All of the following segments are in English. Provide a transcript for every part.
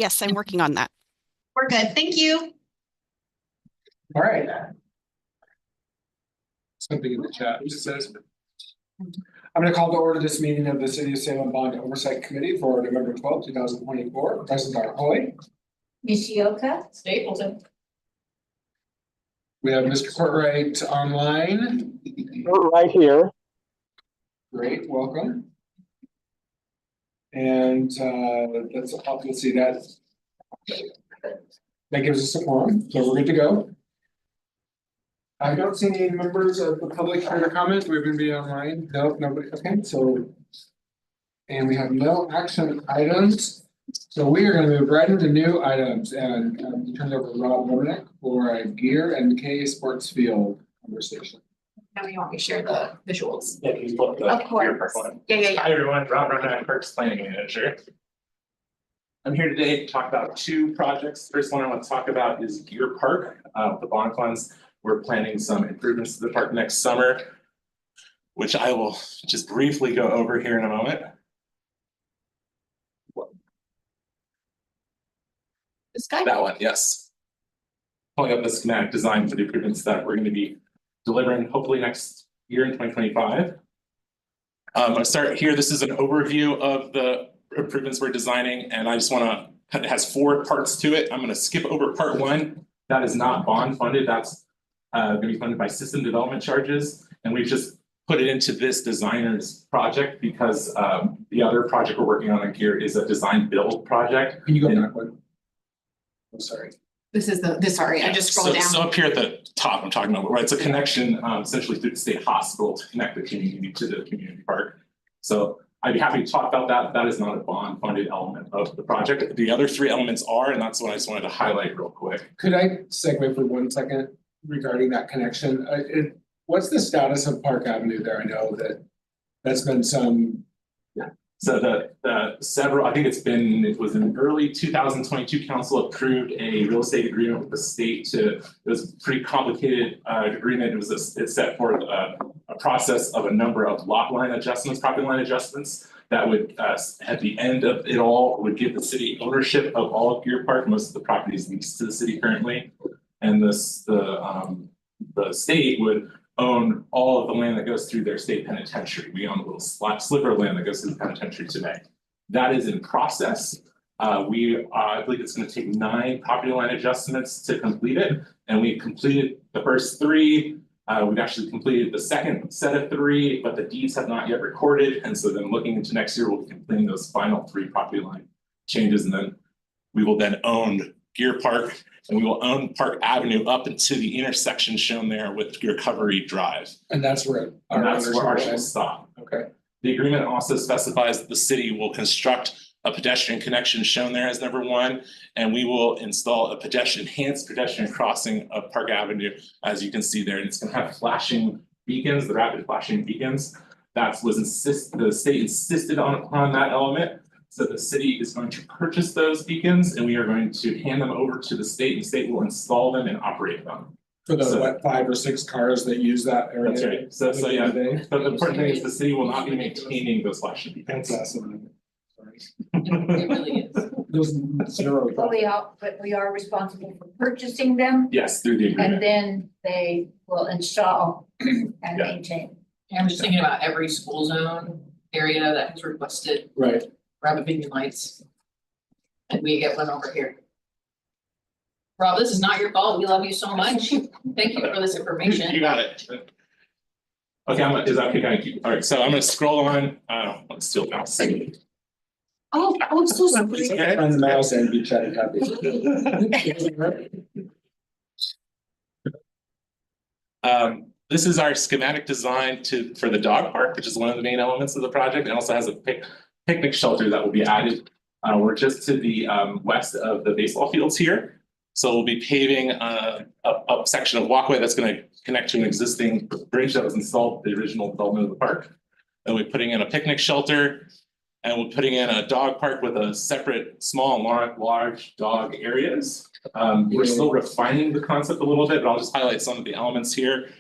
Yes, I'm working on that. We're good. Thank you. All right. Something in the chat just says, I'm going to call to order this meeting of the City of Salem Bond Oversight Committee for November 12th, 2024. Present are Hoy. Nishioka. Stapleton. We have Mr. Courtwright online. Right here. Great, welcome. And let's see that. That gives us a quorum, so we're good to go. I don't see any members of the public here to comment. We're going to be online. No, nobody. Okay, so. And we have no action items. So we are going to move right into new items and turn it over to Rob Romanek for a gear and McKay sports field conversation. Now you want me to share the visuals? Yeah, can you pull up the Of course. Gear Park one? Yeah. Hi everyone, Rob Romanek, Parks Planning Manager. I'm here today to talk about two projects. The first one I want to talk about is Gear Park. The bond funds, we're planning some improvements to the park next summer, which I will just briefly go over here in a moment. This guy? That one, yes. Pulling up the schematic design for the improvements that we're going to be delivering hopefully next year in 2025. I'm going to start here. This is an overview of the improvements we're designing, and I just want to, it has 4 parts to it. I'm going to skip over part 1. That is not bond funded. That's going to be funded by system development charges. And we've just put it into this designer's project because the other project we're working on here is a design build project. Can you go back one? I'm sorry. This is sorry, I just scrolled down. So up here at the top, I'm talking about, right? It's a connection essentially through the state hospital to connect the community to the community park. So I'd be happy to talk about that. That is not a bond funded element of the project. The other 3 elements are, and that's what I just wanted to highlight real quick. Could I segue for 1 second regarding that connection? What's the status of Park Avenue there? I know that that's been some. So the several, I think it was in early 2022, council approved a real estate agreement with the state it was a pretty complicated agreement. It set forth a process of a number of lot line adjustments, property line adjustments that would, at the end of it all, would give the city ownership of all of Gear Park. Most of the property is leased to the city currently. And the state would own all of the land that goes through their state penitentiary. We own a little sliver of land that goes through the penitentiary today. That is in process. I believe it's going to take 9 property line adjustments to complete it. And we completed the first 3. We've actually completed the second set of 3, but the deeds have not yet recorded. And so then looking into next year, we'll be completing those final 3 property line changes. And then we will then own Gear Park. And we will own Park Avenue up into the intersection shown there with Recovery Drive. And that's where ours will stop. Okay. The agreement also specifies that the city will construct a pedestrian connection shown there as number 1, and we will install a enhanced pedestrian crossing of Park Avenue, as you can see there. And it's going to have flashing beacons, the rapid flashing beacons. The state insisted upon that element. So the city is going to purchase those beacons and we are going to hand them over to the state, and the state will install them and operate them. For the 5 or 6 cars that use that area? That's right. So yeah, but the important thing is the city will not be maintaining those flashing beacons. That's awesome. It really is. But we are responsible for purchasing them, Yes, through the agreement. and then they will install and maintain. I'm just thinking about every school zone area that has requested Right. rapid beacon lights. And we get one over here. Rob, this is not your fault. We love you so much. Thank you for this information. You got it. Okay, is that okay? Can I keep? All right, so I'm gonna scroll on. Let's still mouse. Oh, so sorry. Okay. On the mouse and be chatting happy. This is our schematic design for the dog park, which is one of the main elements of the project. It also has a picnic shelter that will be added. We're just to the west of the baseball fields here. So we'll be paving a section of walkway that's going to connect to an existing bridge that was installed for the original development of the park. And we're putting in a picnic shelter, and we're putting in a dog park with a separate small and large dog areas. We're still refining the concept a little bit, but I'll just highlight some of the elements here.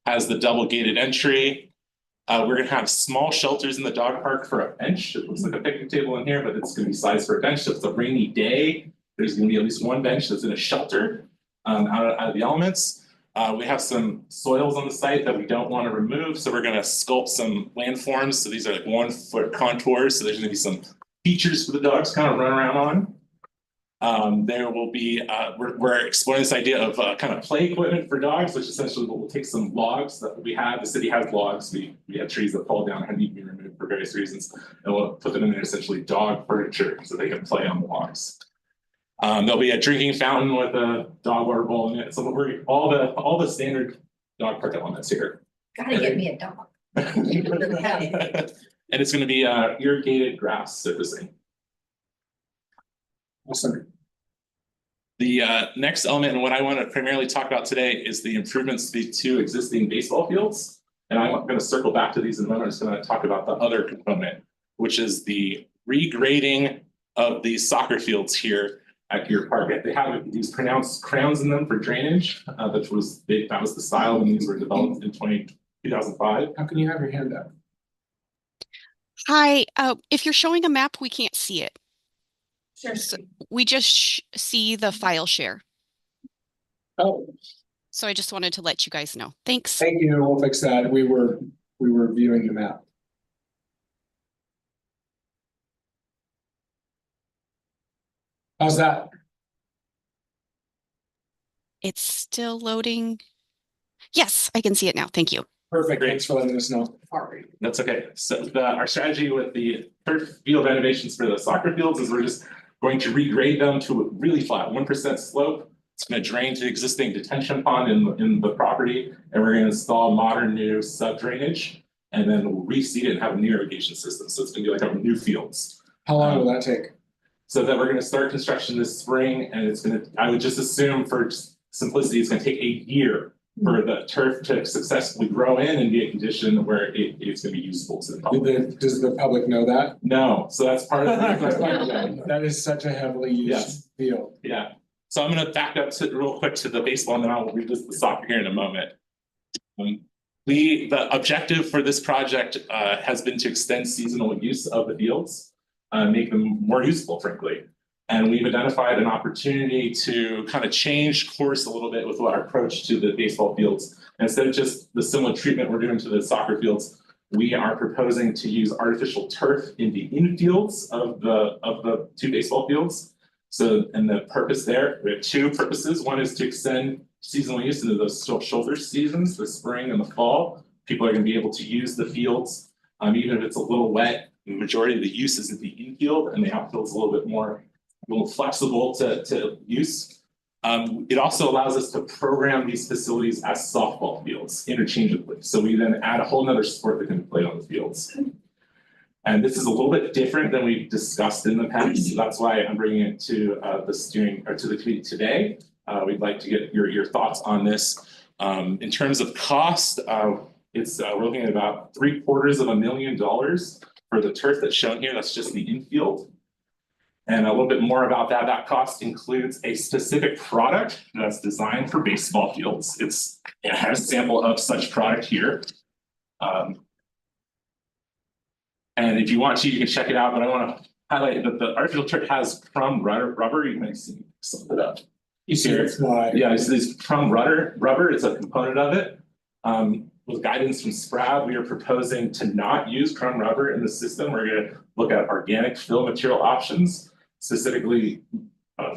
Has the double gated entry. We're gonna have small shelters in the dog park for a bench. It looks like a picnic table in here, but it's gonna be sized for a bench. So if it's a rainy day, there's gonna be at least one bench that's in a shelter out of the elements. We have some soils on the site that we don't want to remove, so we're gonna sculpt some landforms. So these are like 1 foot contours. So there's gonna be some features for the dogs to kind of run around on. There will be, we're exploring this idea of kind of play equipment for dogs, which essentially will take some logs that we have. The city has logs. We have trees that fall down and need to be removed for various reasons, and we'll put them in there, essentially dog furniture, so they can play on the logs. There'll be a drinking fountain with a dog water bowl in it. So we're all the standard dog park elements here. Gotta get me a dog. And it's going to be irrigated grass surfacing. Awesome. The next element, and what I want to primarily talk about today, is the improvements to the 2 existing baseball fields. And I'm going to circle back to these in a moment. I'm just going to talk about the other component, which is the regrading of these soccer fields here at Gear Park. They have these pronounced crowns in them for drainage, that was the style when these were developed in 2005. How can you have your hand up? Hi, if you're showing a map, we can't see it. Sure. We just see the file share. Oh, So I just wanted to let you guys know. Thanks. thank you. We'll fix that. We were viewing the map. How's that? It's still loading. Yes, I can see it now. Thank you. Perfect. Thanks for letting us know. Sorry. That's okay. So our strategy with the turf field renovations for the soccer fields is we're just going to regrade them to a really flat 1% slope. It's going to drain to the existing detention pond in the property, and we're going to install modern new sub drainage, and then we'll reseed it and have a new irrigation system. So it's going to be like our new fields. How long will that take? So that we're going to start construction this spring, and it's going to, I would just assume for simplicity, it's going to take a year for the turf to successfully grow in and be a condition where it's going to be useful to the public. Does the public know that? No, so that's part of the. That is such a heavily used Yes. field. Yeah, so I'm going to back up real quick to the baseball, and then I'll revisit the soccer here in a moment. The objective for this project has been to extend seasonal use of the fields, make them more useful, frankly. And we've identified an opportunity to kind of change course a little bit with our approach to the baseball fields. And instead of just the similar treatment we're doing to the soccer fields, we are proposing to use artificial turf in the infields of the 2 baseball fields. So, and the purpose there, we have 2 purposes. One is to extend seasonal use into those shoulder seasons, the spring and the fall. People are going to be able to use the fields, even if it's a little wet. The majority of the use is at the infield, and the outfield's a little bit more flexible to use. It also allows us to program these facilities as softball fields interchangeably. So we then add a whole nother sport that can be played on the fields. And this is a little bit different than we've discussed in the past. So that's why I'm bringing it to the steering or to the committee today. We'd like to get your thoughts on this. In terms of cost, we're looking at about $750,000 for the turf that's shown here. That's just the infield. And a little bit more about that. That cost includes a specific product that's designed for baseball fields. It has a sample of such product here. And if you want to, you can check it out. But I want to highlight that the artificial turf has crumb rubber. You can see some of it up. You see it's wide. Yeah, it's this crumb rubber. It's a component of it. With guidance from SPRAD, we are proposing to not use crumb rubber in the system. We're going to look at organic fill material options. Specifically,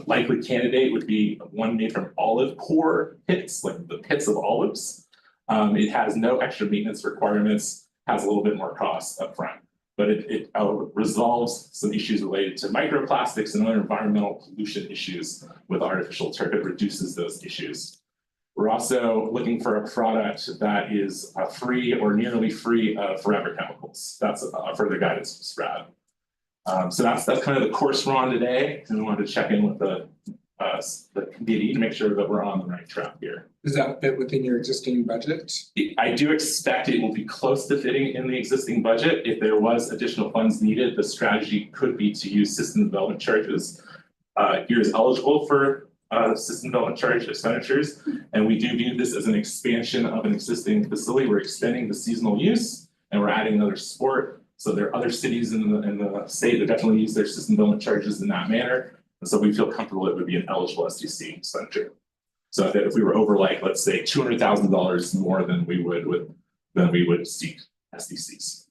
likely candidate would be one made from olive core pits, like the pits of olives. It has no extra maintenance requirements, has a little bit more cost upfront, but it resolves some issues related to microplastics and other environmental pollution issues with artificial turf. It reduces those issues. We're also looking for a product that is free or nearly free of forever chemicals. That's further guidance from SPRAD. So that's kind of the course we're on today, and we wanted to check in with the committee to make sure that we're on the right track here. Does that fit within your existing budget? I do expect it will be close to fitting in the existing budget. If there was additional funds needed, the strategy could be to use system development charges. Here is eligible for system development charge expenditures, and we do view this as an expansion of an existing facility. We're extending the seasonal use, and we're adding another sport. So there are other cities in the state that definitely use their system development charges in that manner. And so we feel comfortable it would be an eligible SDC expenditure. So if we were over like, let's say $200,000 more than we would seek SDCs.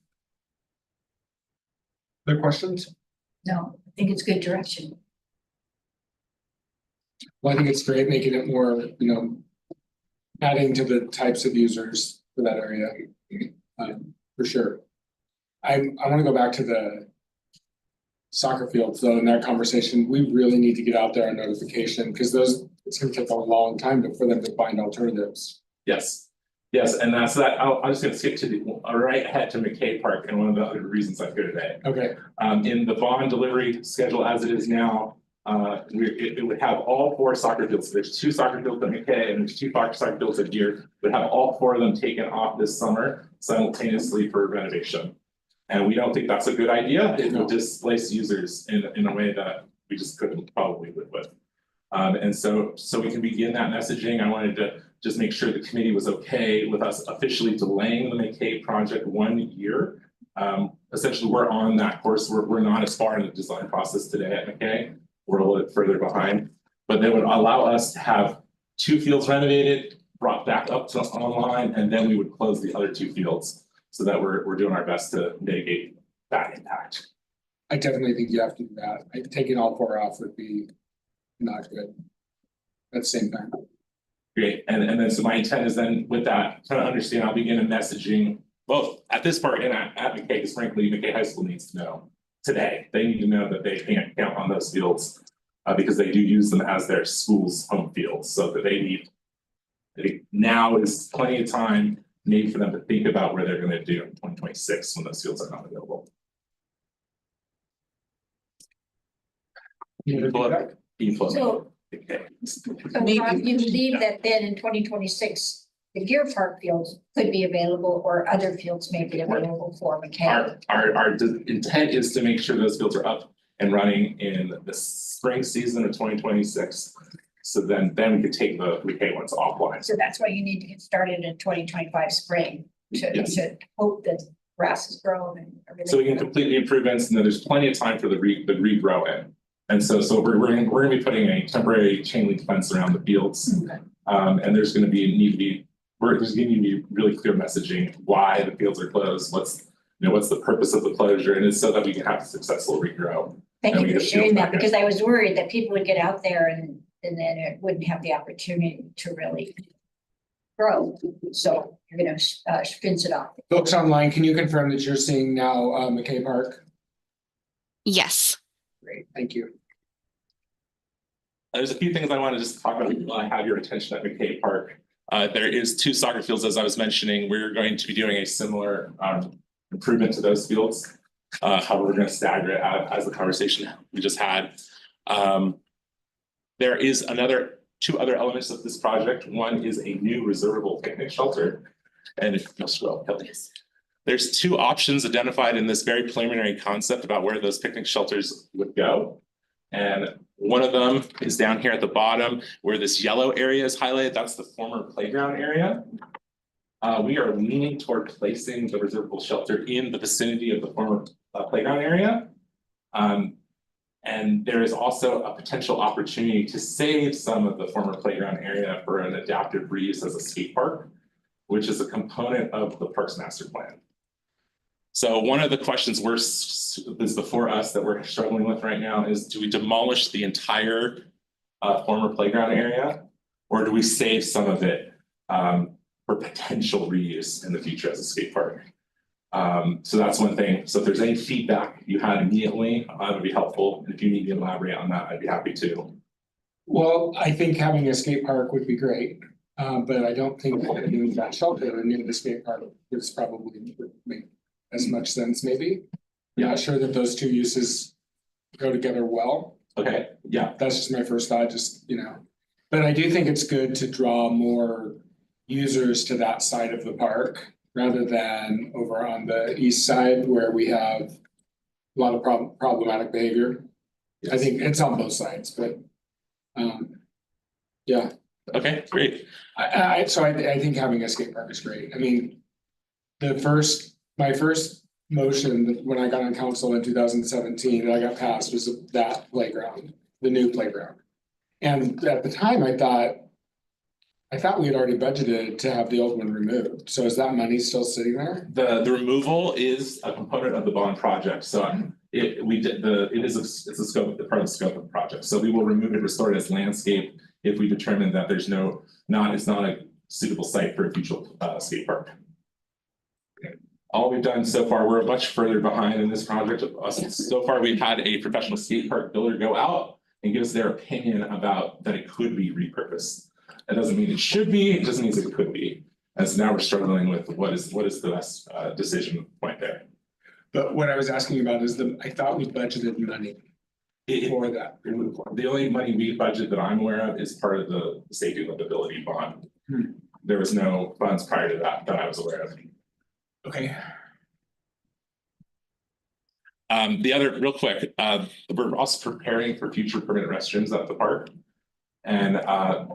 Other questions? No, I think it's good direction. Well, I think it's great making it more, adding to the types of users for that area, for sure. I want to go back to the soccer fields though, in that conversation, we really need to get out there on notification, because it's gonna take a long time for them to find alternatives. Yes, and that's that. I'm just gonna skip to the right ahead to McKay Park, and one of the other reasons I'm here today. Okay, In the bond delivery schedule as it is now, it would have all 4 soccer fields. So there's 2 soccer fields at McKay and there's 2 soccer fields at Deer. Would have all 4 of them taken off this summer simultaneously for renovation. And we don't think that's a good idea. It will displace users in a way that we just couldn't probably live with. And so we can begin that messaging. I wanted to just make sure the committee was okay with us officially delaying the McKay project 1 year. Essentially, we're on that course. We're not as far in the design process today at McKay. We're a little bit further behind, but they would allow us to have 2 fields renovated, brought back up to online, and then we would close the other 2 fields so that we're doing our best to mitigate that impact. I definitely think you have to do that. Taking all 4 off would be not good at the same time. Great, and then so my intent is then with that, trying to understand, I'll begin a messaging both at this park and at McKay, because frankly, McKay High School needs to know today. They need to know that they can't count on those fields because they do use them as their school's home fields. So that I think now is plenty of time maybe for them to think about where they're going to do in 2026 when those fields are not available. So- Okay. So Rob, you believe that then in 2026, the Deer Park fields could be available or other fields may be available for McKay? Our intent is to make sure those fields are up and running in the spring season of 2026. So then we could take the McKay ones offline. So that's why you need to get started in 2025 spring Yes. to hope that grass is grown and everything. So we can complete the improvements, and then there's plenty of time for the regrow in. And so we're gonna be putting a temporary chain link fence around the fields. Okay. And there's gonna need to be really clear messaging why the fields are closed, what's the purpose of the closure, and it's so that we can have a successful regrow. Thank and you we for get sharing fields that, back in. because I was worried that people would get out there and then it wouldn't have the opportunity to really grow. So you're gonna fence it off. Folks online, can you confirm that you're seeing now McKay Park? Yes. Great, thank you. There's a few things I want to just talk about while I have your attention at McKay Park. There is 2 soccer fields, as I was mentioning. We're going to be doing a similar improvement to those fields. However, we're going to stagger it as the conversation we just had. There is 2 other elements of this project. One is a new reservable picnic shelter. And if you'll scroll, please. There's 2 options identified in this very preliminary concept about where those picnic shelters would go. And one of them is down here at the bottom where this yellow area is highlighted. That's the former playground area. We are leaning toward placing the reservable shelter in the vicinity of the former playground area. And there is also a potential opportunity to save some of the former playground area for an adaptive reuse as a skate park, which is a component of the Parks Master Plan. So one of the questions is before us that we're struggling with right now is, do we demolish the entire former playground area, or do we save some of it for potential reuse in the future as a skate park? So that's one thing. So if there's any feedback you had immediately, that would be helpful. And if you need to elaborate on that, I'd be happy to. Well, I think having a skate park would be great, but I don't think doing that shelter near the skate park is probably would make as much sense, maybe. Yeah. Not sure that those 2 uses go together well. Okay, yeah, That's just my first thought, but I do think it's good to draw more users to that side of the park rather than over on the east side where we have a lot of problematic behavior. I think it's on both sides, but yeah. okay, great. I think having a skate park is great. I mean, the first My first motion when I got on council in 2017 that I got passed was that playground, the new playground. And at the time, I thought we had already budgeted to have the old one removed. So is that money still sitting there? The removal is a component of the bond project, so it's a scope, the part of the scope of the project, so we will remove it, restore it as landscape. If we determine that there's it's not a suitable site for a future skate park. All we've done so far, we're much further behind in this project. So far, we've had a professional skate park builder go out and give us their opinion about that it could be repurposed. That doesn't mean it should be, it just means it could be. And so now we're struggling with what is the best decision point there. But what I was asking about is I thought we budgeted money for that. The only money we budget that I'm aware of is part of the safety and livability bond. There was no funds prior to that I was aware of. Okay. The other, real quick, we're also preparing for future permanent restrooms at the park. And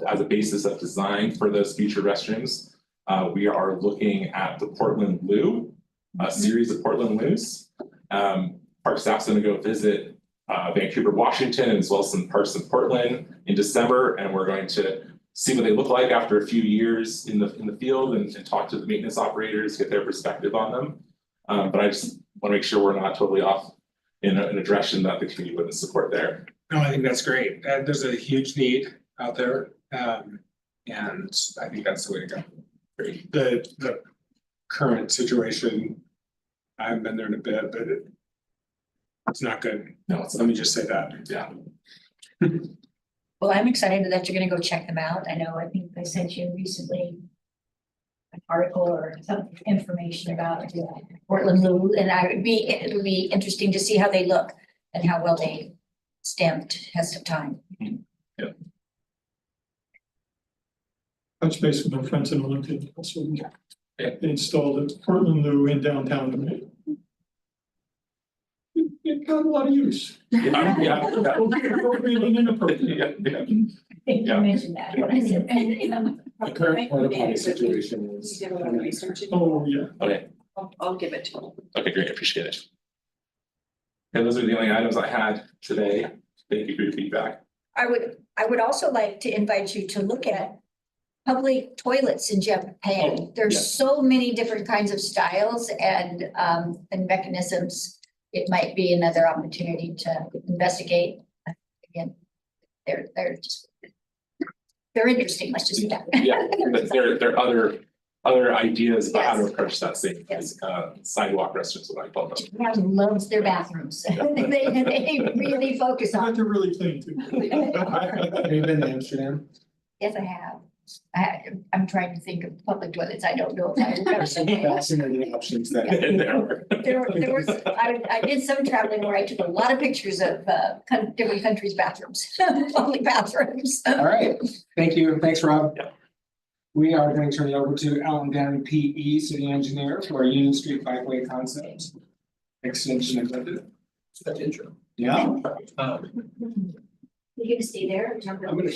as a basis of design for those future restrooms, we are looking at the Portland Loo, a series of Portland Loos. Park staff's gonna go visit Vancouver, Washington, as well as some parks in Portland in December, and we're going to see what they look like after a few years in the field and talk to the maintenance operators, get their perspective on them. But I just want to make sure we're not totally off in a direction that the community wouldn't support there. No, I think that's great. There's a huge need out there. And I think that's the way to go. The current situation, I haven't been there in a bit, but it's not good. No, Let me just say that. Yeah. Well, I'm excited that you're gonna go check them out. I think I sent you recently an article or some information about Portland Loo, and it would be interesting to see how they look and how well they stand the test of time. Touch base with my friends in Olympia, also. Yeah. They installed a Portland Loo in downtown. It got a lot of use. Appropriate and inappropriate. I think you mentioned that. when I said- The current porta potty situation is. You did a lot of research. Oh, yeah. Okay, I'll give it to him. okay, great, appreciate it. And those are the only items I had today. Thank you for your feedback. I would also like to invite you to look at public toilets in Japan. Oh, There's yeah. so many different kinds of styles and mechanisms. It might be another opportunity to investigate. Again, they're interesting, let's just say that. Yeah, but there are other ideas about how to Yes. approach that same, Yes. sidewalk restaurants, what I call them. Japan loves their bathrooms. They really focus But on, they're really clean too. Have you been to Amsterdam? yes, I have. I'm trying to think of public toilets. I don't know if I remember. There's some fascinating options there. And there. There was, I did some traveling where I took a lot of pictures of different countries' bathrooms, public bathrooms. All right, thank you. Thanks, Rob. Yeah. We are going to turn it over to Alan Downey, PE, city engineer for our Union Street bikeway concept. Extension of budget. That intro. Yeah. You gonna stay there? I'm gonna. Right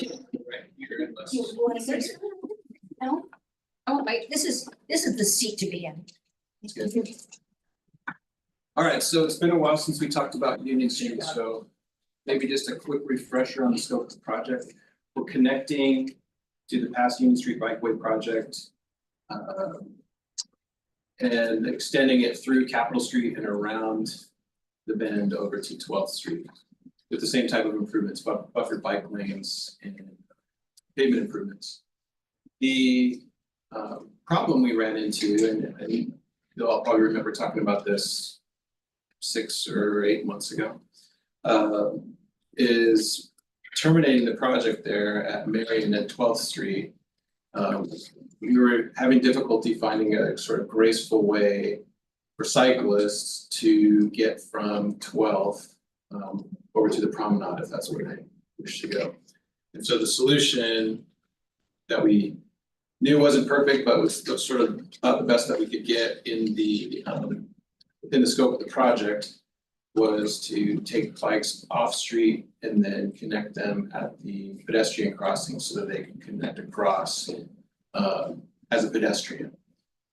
here unless. You wanna sit? No? Oh, wait, this is the seat to be in. All right, so it's been a while since we talked about Union Street, so maybe just a quick refresher on the scope of the project. We're connecting to the past Union Street Bikeway project. And extending it through Capitol Street and around the bend over to 12th Street. With the same type of improvements, buffered bike lanes and pavement improvements. The problem we ran into, and you'll all probably remember talking about this 6 or 8 months ago, is terminating the project there at Marion and 12th Street. We were having difficulty finding a sort of graceful way for cyclists to get from 12th over to the promenade, if that's where they wish to go. And so the solution that we knew wasn't perfect, but was sort of about the best that we could get in the scope of the project, was to take bikes off street and then connect them at the pedestrian crossing so that they can connect across as a pedestrian.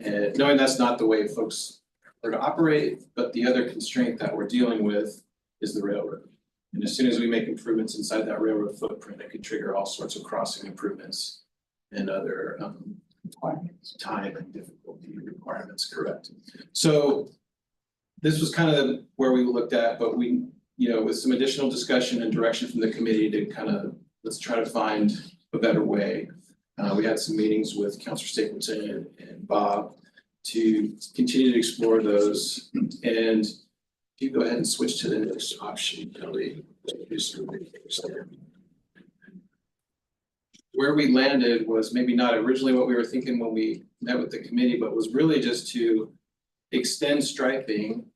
And knowing that's not the way folks or to operate, but the other constraint that we're dealing with is the railroad. And as soon as we make improvements inside that railroad footprint, it could trigger all sorts of crossing improvements and other time and difficulty requirements, correct? So this was kind of where we looked at, but we, with some additional discussion and direction from the committee to kind of, let's try to find a better way. We had some meetings with Councilor Stapleton and Bob to continue to explore those. And if you go ahead and switch to the next option, Kelly. Where we landed was maybe not originally what we were thinking when we met with the committee, but was really just to extend striping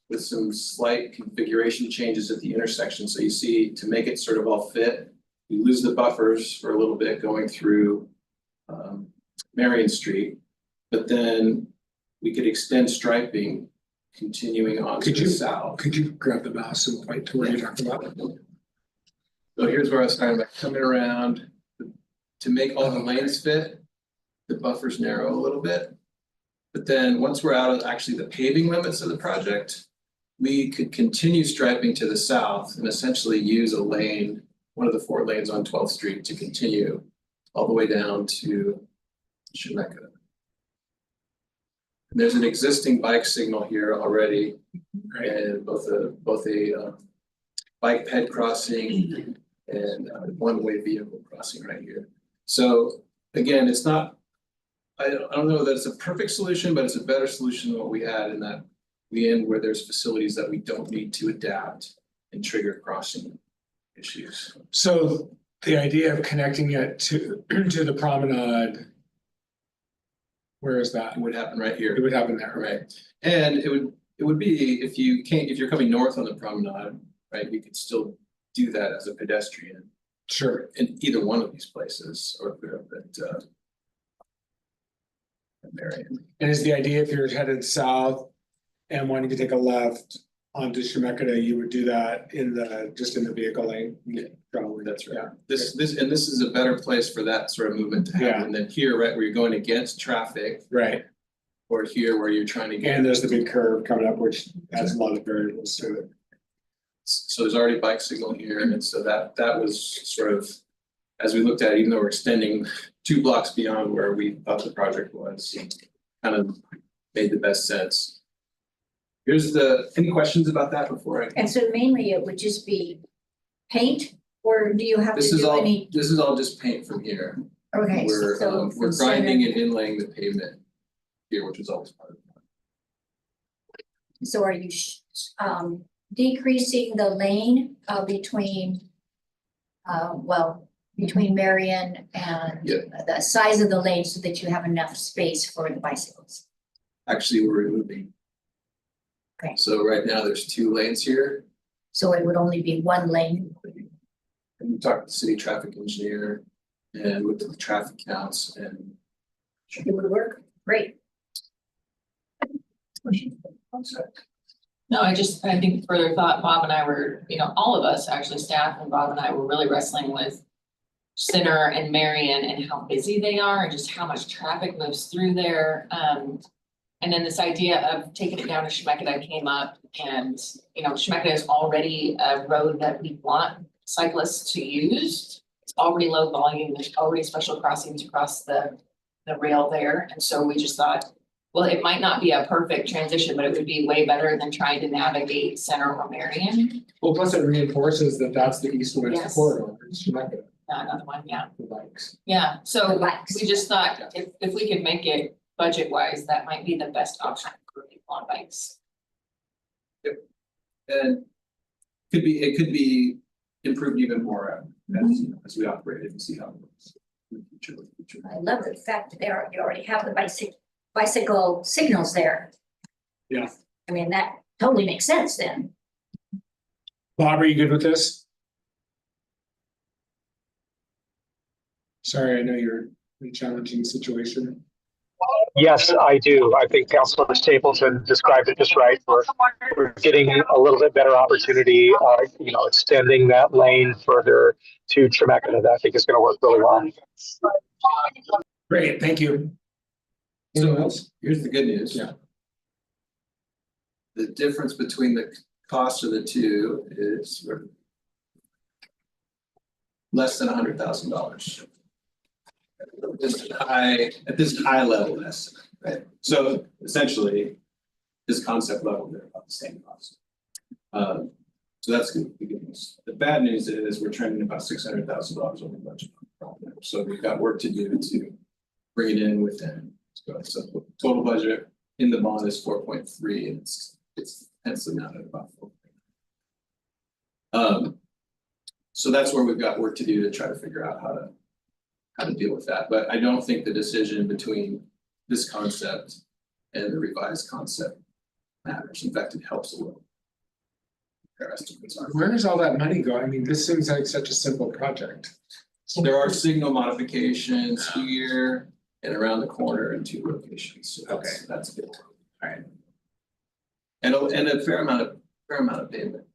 with some slight configuration changes at the intersection. So you see, to make it sort of all fit, you lose the buffers for a little bit going through Marion Street, but then we could extend striping continuing on to the south. Could you grab the mouse and point to where you're talking about? So here's where I was talking about coming around to make all the lanes fit, the buffers narrow a little bit. But then once we're out of actually the paving limits of the project, we could continue striping to the south and essentially use a lane, one of the 4 lanes on 12th Street to continue all the way down to Chemeketa. There's an existing bike signal here already, and both a bike ped crossing and one-way vehicle crossing right here. So again, it's not, I don't know that it's a perfect solution, but it's a better solution than what we had in that we end where there's facilities that we don't need to adapt and trigger crossing issues. So the idea of connecting it to the promenade. Where is that? It would happen right here. It would happen there, right? Right, and it would be if you're coming north on the promenade, right, you could still do that as a pedestrian Sure. in either one of these places or at Marion. And is the idea if you're headed south and wanting to take a left onto Chemeketa, you would do that just in the vehicle lane? Yeah. Probably, That's right. yeah. This is a better place for that sort of movement to happen than here, right, where you're going against traffic, Right, or here where you're trying to get. and there's the big curve coming up, which adds a lot of variables to it. So there's already bike signal here, and so that was sort of, as we looked at it, even though we're extending 2 blocks beyond where we thought the project was, kind of made the best sense. Any questions about that before I? And so mainly it would just be paint, or do you have to This is do all, any? this is all just paint from here. Okay, We're so. we're from center- grinding and inlaying the pavement here, which is always part of it. So are you decreasing the lane between between Marion and Yeah. the size of the lane so that you have enough space for the bicycles? Actually, we're removing. Okay. So right now, there's 2 lanes here. So it would only be 1 lane? And we talked to the city traffic engineer and looked at the traffic counts and. It would work, great. No, I think further thought, Bob and I were, all of us, actually staff and Bob and I were really wrestling with Center and Marion and how busy they are and just how much traffic moves through there. And then this idea of taking it down to Chemeketa came up, and, Chemeketa is already a road that we want cyclists to use. It's already low volume, there's already special crossings across the rail there, and so we just thought, well, it might not be a perfect transition, but it would be way better than trying to navigate Center or Marion. Well, plus it reinforces that that's the east-west Yes. corridor, it's Chemeketa, Another one, yeah, the bikes. yeah, The so bikes. we just thought if we could make it budget wise, that might be the best option for people on bikes. And it could be improved even more as we operate it and see how it works. In the future. I love the fact that you already have the bicycle signals there. Yeah. I mean, that totally makes sense then. Bob, are you good with this? Sorry, I know you're in a challenging situation. Yes, I do. I think Councilor Stapleton described it just right. We're getting a little bit better opportunity, extending that lane further to Chemeketa. That I think is going to work really well. Great, thank you. Anyone else? Here's the good news. Yeah. the difference between the cost of the two is less than $100,000. At this high level estimate, right? So essentially, this concept level, they're about the same cost. So that's good news. The bad news is we're trending about $600,000 over budget. So we've got work to do to bring it in within. So total budget in the bond is 4.3, and it's hence amount at about 4. So that's where we've got work to do to try to figure out how to deal with that. But I don't think the decision between this concept and the revised concept matters. In fact, it helps a little. Our estimates are. Where does all that money go? I mean, this seems like such a simple project. There are signal modifications here and around the corner in 2 locations. So that's good. All right. And a fair amount of pavement.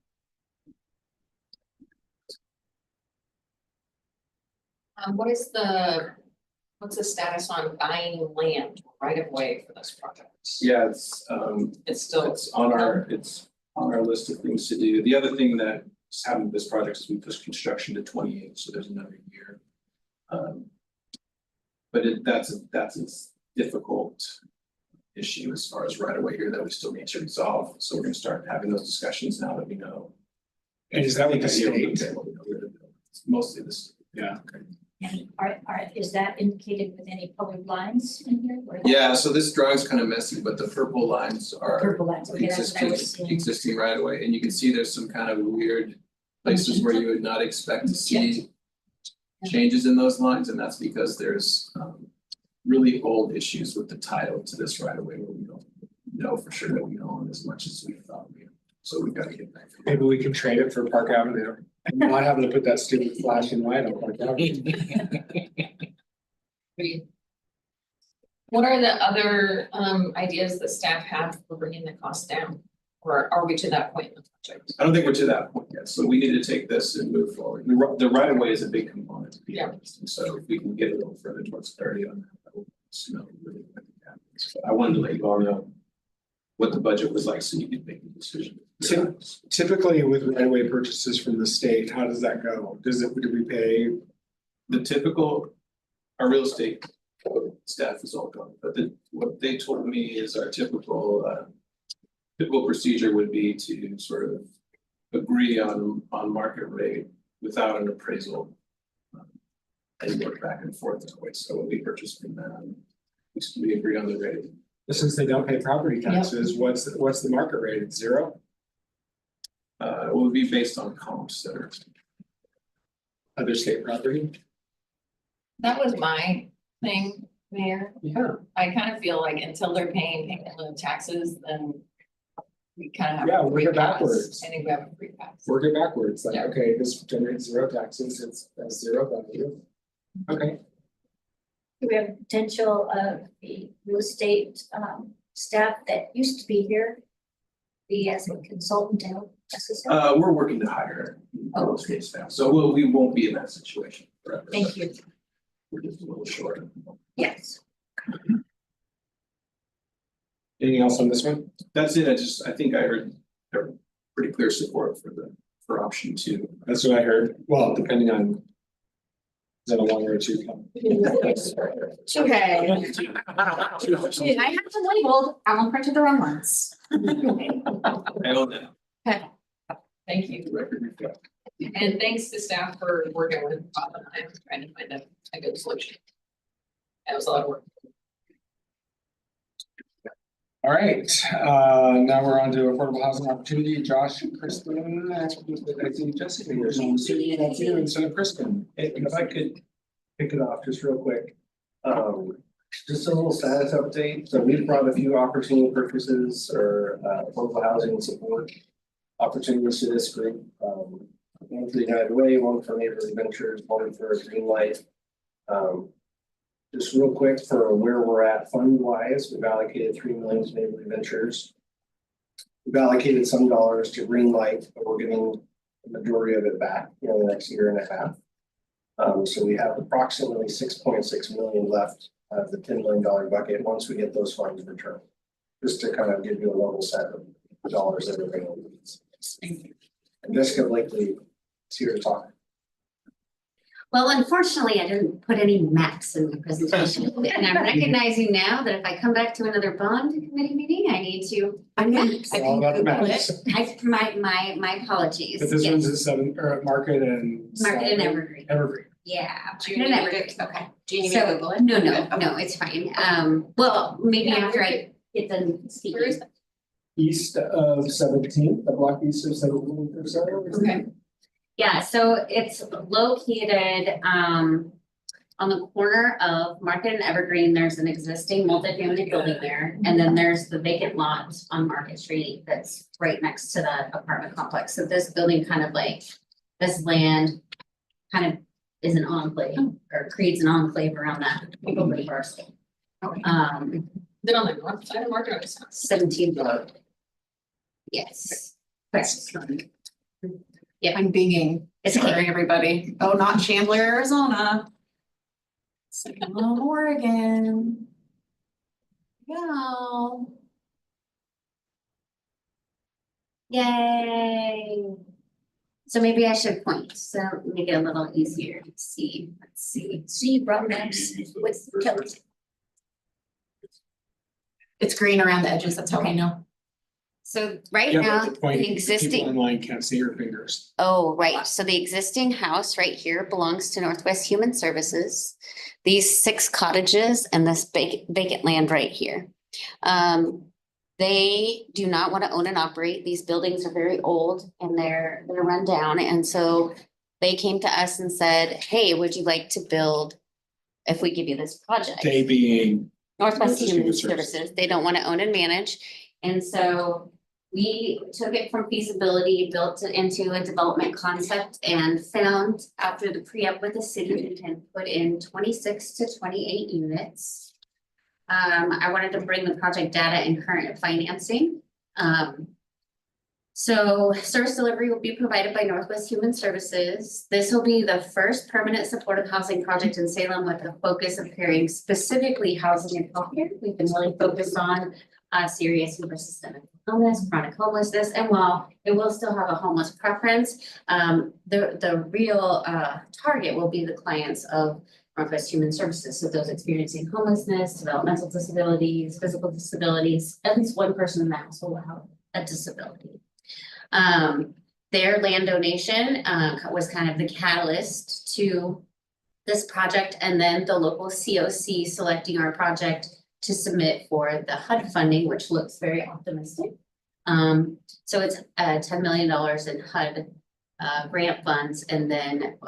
What's the status on buying land right of way for this project? Yeah, It's still. it's on our list of things to do. The other thing that's happened with this project is we pushed construction to 28, so there's another year. But that's a difficult issue as far as right away here that we still need to resolve. So we're gonna start having those discussions now that we know. And is that with the state? It's mostly this. Yeah. And is that indicated with any colored lines in here? Or- Yeah, so this drawing's kind of messy, but the purple lines are Purple lines, okay, that's what I was seeing. existing right away, and you can see there's some kind of weird places where you would not expect to see changes in those lines, and that's because there's really old issues with the title to this right away where we don't know for sure that we own as much as we thought we owned. So we've got to get back. Maybe we can trade it for Park Avenue and not having to put that stupid flashing light on Park Avenue. What are the other ideas that staff have for bringing the cost down? Or are we to that point in the project? I don't think we're to that point yet, so we need to take this and move forward. The right of way is a big component to be honest, and so if we can get a little further towards clarity on that will really make it happen. So I wanted to let you all know what the budget was like so you could make a decision. Typically with right of way purchases from the state, how does that go? Do we pay? The typical, our real estate staff is all gone, but what they told me is our typical procedure would be to sort of agree on market rate without an appraisal. And work back and forth that way, so when we purchase from them, we agree on the rate. Since they don't pay property taxes, what's the market rate? It's 0? It would be based on comps that are. Other state property? That was my thing, Mayor. Yeah. I kind of feel like until they're paying the taxes, then we kind of have. Yeah, a work free it pass. backwards. I think we have a free pass. Work it backwards, like, Yeah. okay, this generates 0 taxes, it's has 0 value. Okay, Do we have potential of the real estate staff that used to be here? Be as a consultant to help assist? We're working to hire real estate staff, so we won't be in that situation forever. Thank you. We're just a little short. Yes. anything else on this one? That's it, I think I heard pretty clear support for option 2. That's what I heard, well, depending on. Is that a 1 or a 2? Okay. I have them labeled, Alan printed the wrong ones. I own that. Thank you. Record reflect. And thanks to staff for working with Bob and I trying to find a good solution. That was a lot of work. All right, now we're on to affordable housing opportunity. Josh and Kristen, I see Jessica here, so I'm assuming that's you instead of Kristen. If I could pick it off just real quick. Just a little status update. So we've brought a few opportunity purchases or affordable housing support opportunities to this group. One for the United Way, one for Neighborly Ventures, one for Green Light. Just real quick for where we're at fund wise, we've allocated 3 million to Neighborly Ventures. We've allocated some dollars to Green Light, but we're getting the majority of it back in the next year and a half. So we have approximately 6.6 million left of the $10 million bucket once we get those funds returned. Just to kind of give you a level set of the dollars that are available. And Jessica Blakely is here to talk. Well, unfortunately, I didn't put any maps in my presentation, and I'm recognizing now that if I come back to another bond committee meeting, I need to. It's all about the maps. My apologies. But this Yes. one's at seven, or at Market and. Market and Evergreen. Evergreen. Yeah. Do you Market need and me to- Evergreen. Okay, do you need me to So, Google it? no, it's fine. Well, maybe after I get done Where is speaking. it? East of 17, the block east of 17 or so. Okay. Yeah, so it's located on the corner of Market and Evergreen. There's an existing multifamily building there. And then there's the vacant lot on Market Street that's right next to that apartment complex. So this building kind of like, this land kind of is an enclave or creates an enclave around that public parcel. Okay. Um, Is it on the north side of Market or the south? 17th Road. Yes. Correct. I'm being, It's okay. sorry, everybody. Oh, not Chandler, Arizona. Salem, Oregon. Yeah. Yay. So maybe I should point, so make it a little easier to see. Let's see. See, rubber maps with Kelly. It's green around the edges, that's how we know. So right Yeah, now, but the point, the people existing, online can't see your fingers. oh, right, so the existing house right here belongs to Northwest Human Services. These 6 cottages and this vacant land right here. They do not want to own and operate. These buildings are very old and they're run down. And so they came to us and said, hey, would you like to build if we give you this project? They being, Northwest Northwest Human Human Services. Services, they don't want to own and manage. And so we took it from feasibility, built it into a development concept and found after the pre-up with the city, we can put in 26 to 28 units. I wanted to bring the project data and current financing. So service delivery will be provided by Northwest Human Services. This will be the first permanent supportive housing project in Salem with a focus of pairing specifically housing and healthcare. We've been really focused on serious and persistent illness, chronic homelessness, and while it will still have a homeless preference, the real target will be the clients of Northwest Human Services. So those experiencing homelessness, developmental disabilities, physical disabilities, at least one person in the household will have a disability. Their land donation was kind of the catalyst to this project, and then the local COC selecting our project to submit for the HUD funding, which looks very optimistic. So it's $10 million in HUD grant funds, and then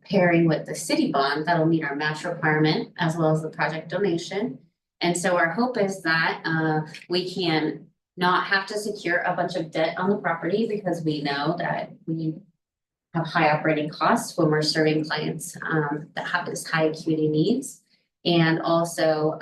pairing with the city bond, that'll meet our match requirement as well as the project donation. And so our hope is that we can not have to secure a bunch of debt on the property, because we know that we have high operating costs when we're serving clients that have this high acuity needs. And also,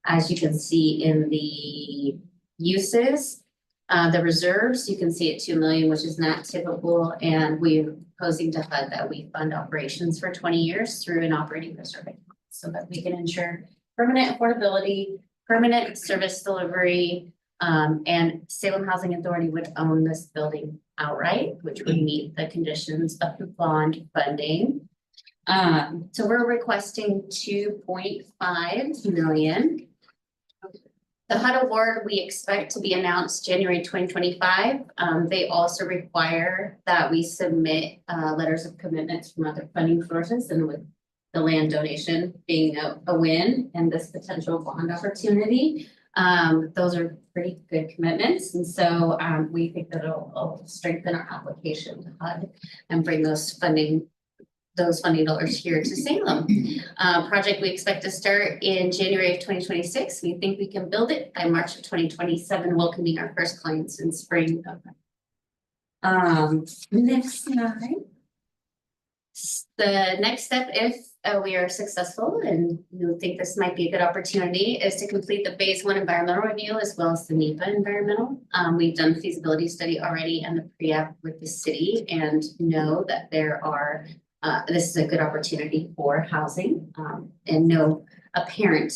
as you can see in the uses, the reserves, you can see at 2 million, which is not typical, and we're proposing to HUD that we fund operations for 20 years through an operating reserve account, so that we can ensure permanent affordability, permanent service delivery, and Salem Housing Authority would own this building outright, which would meet the conditions of the bond funding. So we're requesting 2.5 million. The HUD award we expect to be announced January 2025. They also require that we submit letters of commitments from other funding sources, and with the land donation being a win and this potential bond opportunity, those are pretty good commitments. And so we think that it'll strengthen our application to HUD and bring those funding dollars here to Salem. Project we expect to start in January of 2026. We think we can build it by March of 2027, welcoming our first clients in spring. Next slide. The next step, if we are successful and you think this might be a good opportunity, is to complete the phase 1 environmental review as well as the NEPA environmental. We've done the feasibility study already and the pre-app with the city, and know that there are this is a good opportunity for housing, and no apparent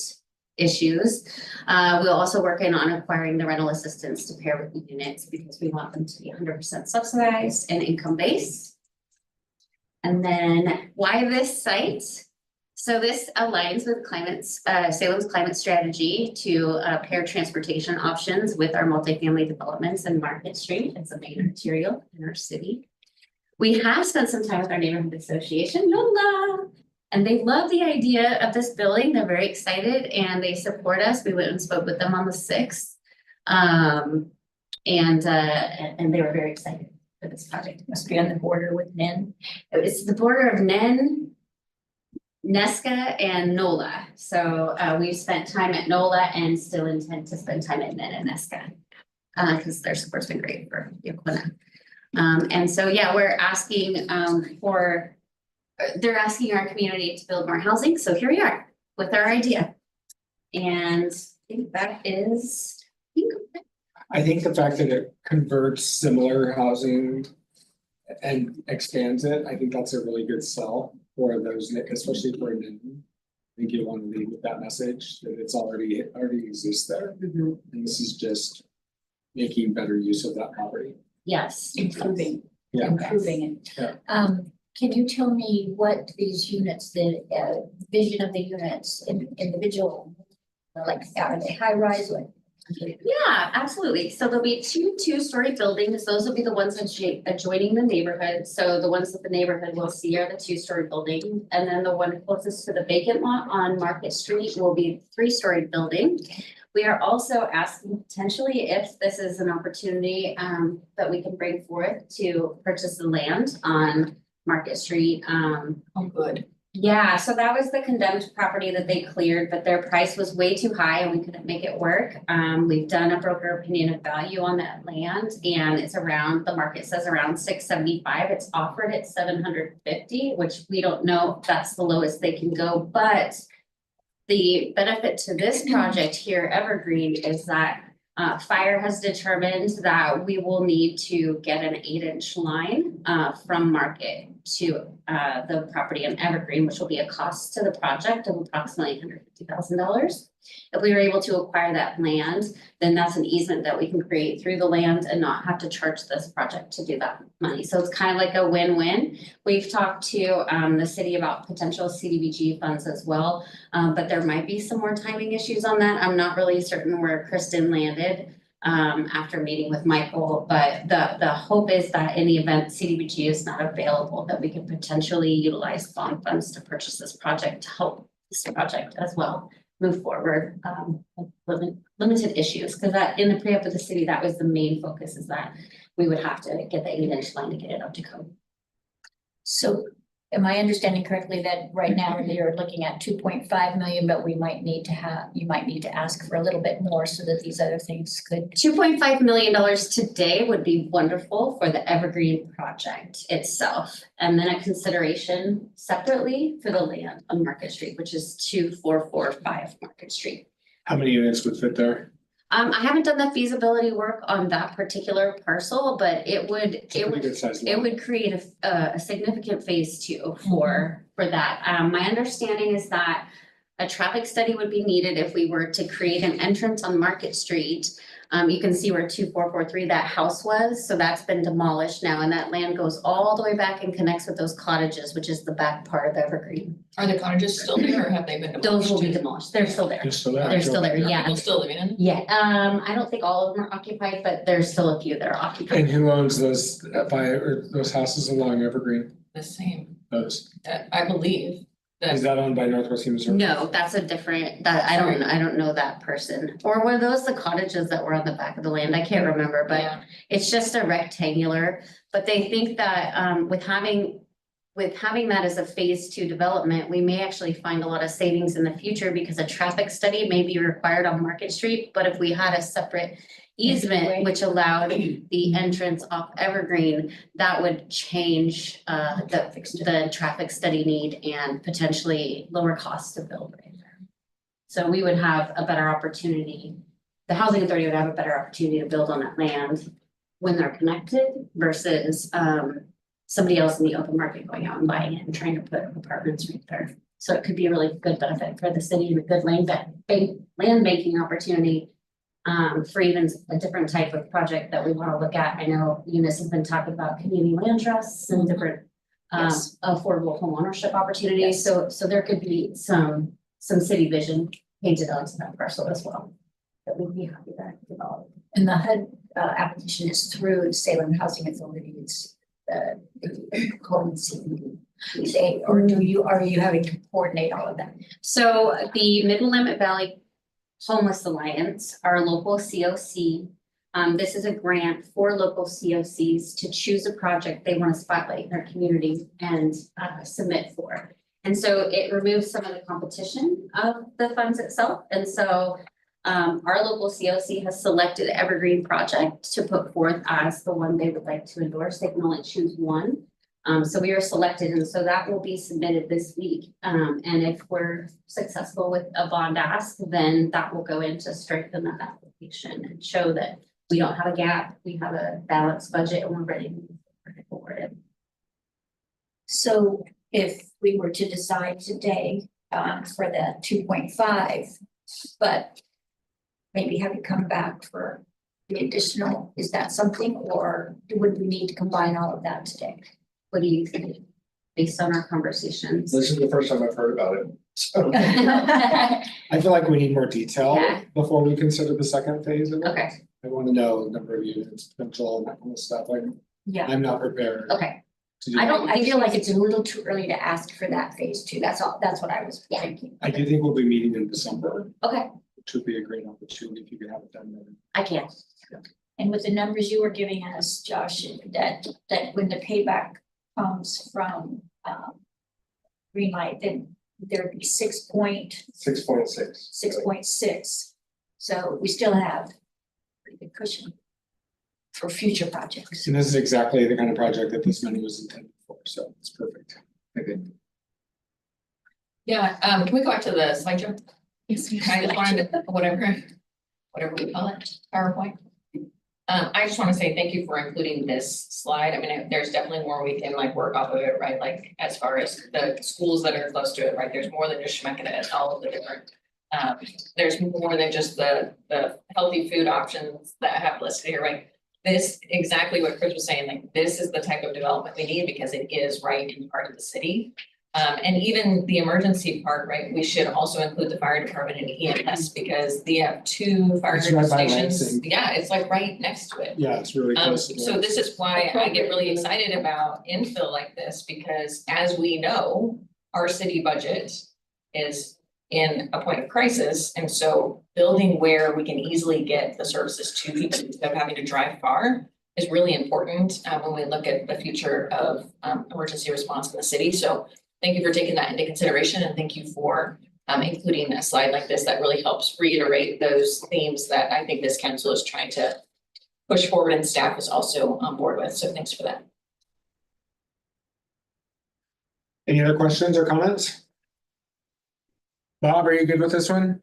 issues. We'll also work in on acquiring the rental assistance to pair with the units because we want them to be 100% subsidized and income based. And then why this site? So this aligns with Salem's climate strategy to pair transportation options with our multifamily developments and Market Street. It's a main arterial in our city. We have spent some time with our neighborhood association, NOLA, and they love the idea of this building. They're very excited and they support us. We went and spoke with them on the 6th. And they were very excited for this project. Must be on the border with Nen. It's the border of Nen, Nesca, and NOLA. So we've spent time at NOLA and still intend to spend time at Nen and Nesca because their support's been great for Yaquina. And so, yeah, we're asking they're asking our community to build more housing. So here we are with our idea. And I think that is. I think the fact that it converts similar housing and expands it, I think that's a really good sell for those, especially for Newton. I think you want to lead with that message that it's already exists there. And this is just making better use of that property. Yes. Improving Yeah. it. Yeah. Can you tell me what these units, the vision of the units, individual, like, are they high rise? Yeah, absolutely. So there'll be two-story buildings. Those will be the ones adjoining the neighborhood. So the ones that the neighborhood will see are the two-story building. And then the one closest to the vacant lot on Market Street will be three-story building. We are also asking potentially if this is an opportunity that we can bring forth to purchase the land on Market Street. Oh, good. Yeah, so that was the condemned property that they cleared, but their price was way too high and we couldn't make it work. We've done a broker opinion of value on that land and it's around, the market says around 675. It's offered at 750, which we don't know if that's the lowest they can go, but the benefit to this project here, Evergreen, is that fire has determined that we will need to get an 8-inch line from Market to the property in Evergreen, which will be a cost to the project of approximately $150,000. If we were able to acquire that land, then that's an easement that we can create through the land and not have to charge this project to do that money. So it's kind of like a win-win. We've talked to the city about potential CDBG funds as well, but there might be some more timing issues on that. I'm not really certain where Kristen landed after meeting with Michael, but the hope is that in the event CDBG is not available, that we could potentially utilize bond funds to purchase this project to help this project as well move forward with limited issues, because that in the pre-up of the city, that was the main focus, is that we would have to get the 8-inch line to get it up to code. So am I understanding correctly that right now you're looking at 2.5 million, but you might need to ask for a little bit more so that these other things could. $2.5 million today would be wonderful for the Evergreen project itself. And then a consideration separately for the land on Market Street, which is 2445 Market Street. How many units would fit there? I haven't done the feasibility work on that particular parcel, but it would create a significant phase 2 for that. My understanding is that a traffic study would be needed if we were to create an entrance on Market Street. You can see where 2443 that house was, so that's been demolished now, and that land goes all the way back and connects with those cottages, which is the back part of Evergreen. Are the cottages still there or have they been demolished? Those will be demolished. They're still there. They're still there. They're still there, yeah. People still living in them? Yeah, I don't think all of them are occupied, but there's still a few that are occupied. And who owns those those houses along Evergreen? The same, Those, I believe. is that owned by Northwest Human Services? No, that's a different, I don't know that person. Or were those the cottages that were on the back of the land? I can't remember, but Yeah. it's just a rectangular. But they think that with having that as a phase 2 development, we may actually find a lot of savings in the future because a traffic study may be required on Market Street. But if we had a separate easement which allowed the entrance off Evergreen, that would change the traffic study need and potentially lower costs to build right there. So we would have a better opportunity. The housing authority would have a better opportunity to build on that land when they're connected versus somebody else in the open market going out and buying it and trying to put apartments right there. So it could be a really good benefit for the city and a good land banking opportunity. For even a different type of project that we want to look at. I know Eunice has been talking about community land trusts and different Yes. affordable home ownership opportunities. So there could be some city vision painted onto that parcel as well. That we'd be happy to develop. And the HUD application is through Salem Housing Authority, it's called CBD. Or are you having to coordinate all of that? So the Mid-Willamette Valley Homeless Alliance, our local COC. This is a grant for local COCs to choose a project they want to spotlight in their community and submit for. And so it removes some of the competition of the funds itself. And so our local COC has selected Evergreen Project to put forth as the one they would like to endorse. They can only choose one. So we are selected, and so that will be submitted this week. And if we're successful with a bond ask, then that will go in to strengthen that application and show that we don't have a gap, we have a balanced budget, and we're ready to move forward. So if we were to decide today for the 2.5, but maybe have you come back for the additional, is that something, or would we need to combine all of that today? What do you think, based on our conversations? This is the first time I've heard about it. So I feel like we need more detail Yeah. before we consider the second phase of it. Okay, I want to know the number of units, potential, and that kind of stuff. Yeah, I'm not prepared. okay. To do I that. don't- I feel like it's a little too early to ask for that phase 2. That's what I was Yeah. thinking. I do think we'll be meeting in December, Okay, which would be a great opportunity if you could have it done then. I can. And with the numbers you were giving us, Josh, that when the payback comes from Greenlight, then there'd be 6.6. 6.6. So we still have pretty good cushion for future projects. And this is exactly the kind of project that this money was intended for, so it's perfect. Okay. Yeah, can we go back to the slideshow? Yes. I just wanted to, whatever we call it, PowerPoint. I just want to say thank you for including this slide. I mean, there's definitely more we can like work off of it, right? Like as far as the schools that are close to it, right? There's more than just Chemeketa, it's all of the different. There's more than just the healthy food options that I have listed here, right? This, exactly what Chris was saying, like this is the type of development we need because it is right in part of the city. And even the emergency part, right, we should also include the fire department and EMS because they have 2 fire It's right by stations. Lansing. Yeah, it's like right next to it. Yeah, it's really close. to So that. this is why I get really excited about infill like this, because as we know, our city budget is in a point of crisis. And so building where we can easily get the services to people instead of having to drive far is really important when we look at the future of emergency response in the city. So thank you for taking that into consideration, and thank you for including a slide like this that really helps reiterate those themes that I think this council is trying to push forward and staff is also on board with. So thanks for that. Any other questions or comments? Bob, are you good with this one?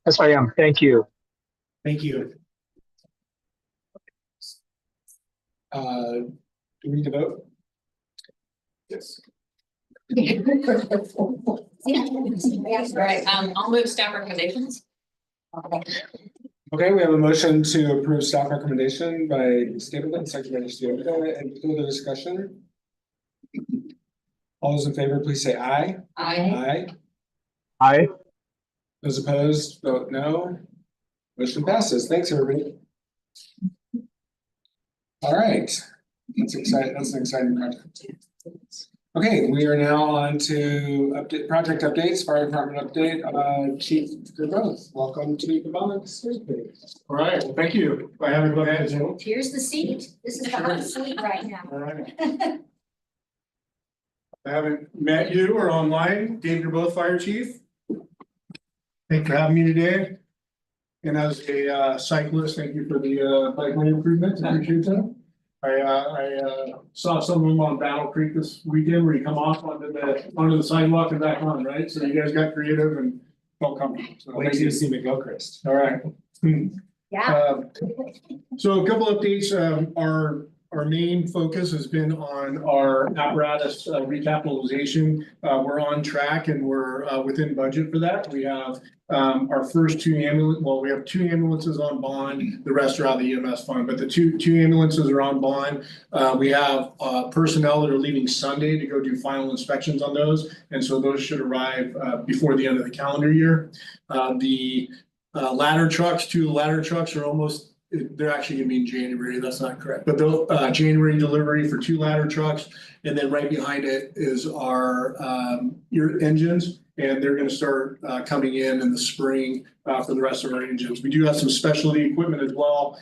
Yes, I am. Thank you. Thank you. Do we need to vote? Yes. All right, I'll move staff recommendations. Okay, we have a motion to approve staff recommendation by Stapleton, second by Stapleton, and further discussion. All those in favor, please say aye. Aye. Aye. Those opposed, vote no. Motion passes. Thanks, everybody. All right, that's exciting. That's an exciting project. Okay, we are now on to project updates, fire department update. Chief Grove, welcome to the Bond Committee. All right, well, thank you. I haven't go ahead, Joe. Here's the seat. This is the hot seat right now. All right. I haven't met you or online. Dave, you're both fire chief. Thanks for having me today. And as a cyclist, thank you for the bike lane improvements. I appreciate that. I saw some of them on Battle Creek this weekend where you come off onto the sidewalk and back on, right? So you guys got creative and felt comfortable. So Wait thank till you. you see McGilchrist. All right. Yeah. So a couple updates, our our main focus has been on our apparatus recapitalization. We're on track and we're within budget for that. We have our first two ambulance, well, we have two ambulances on bond, the rest are out of the EMS fund, but the two ambulances are on bond. We have personnel that are leaving Sunday to go do final inspections on those, and so those should arrive before the end of the calendar year. The ladder trucks, two ladder trucks are almost, they're actually gonna be in January, that's not correct, but they'll January delivery for two ladder trucks. And then right behind it is our your engines, and they're gonna start coming in the spring for the rest of our engines. We do have some specialty equipment as well,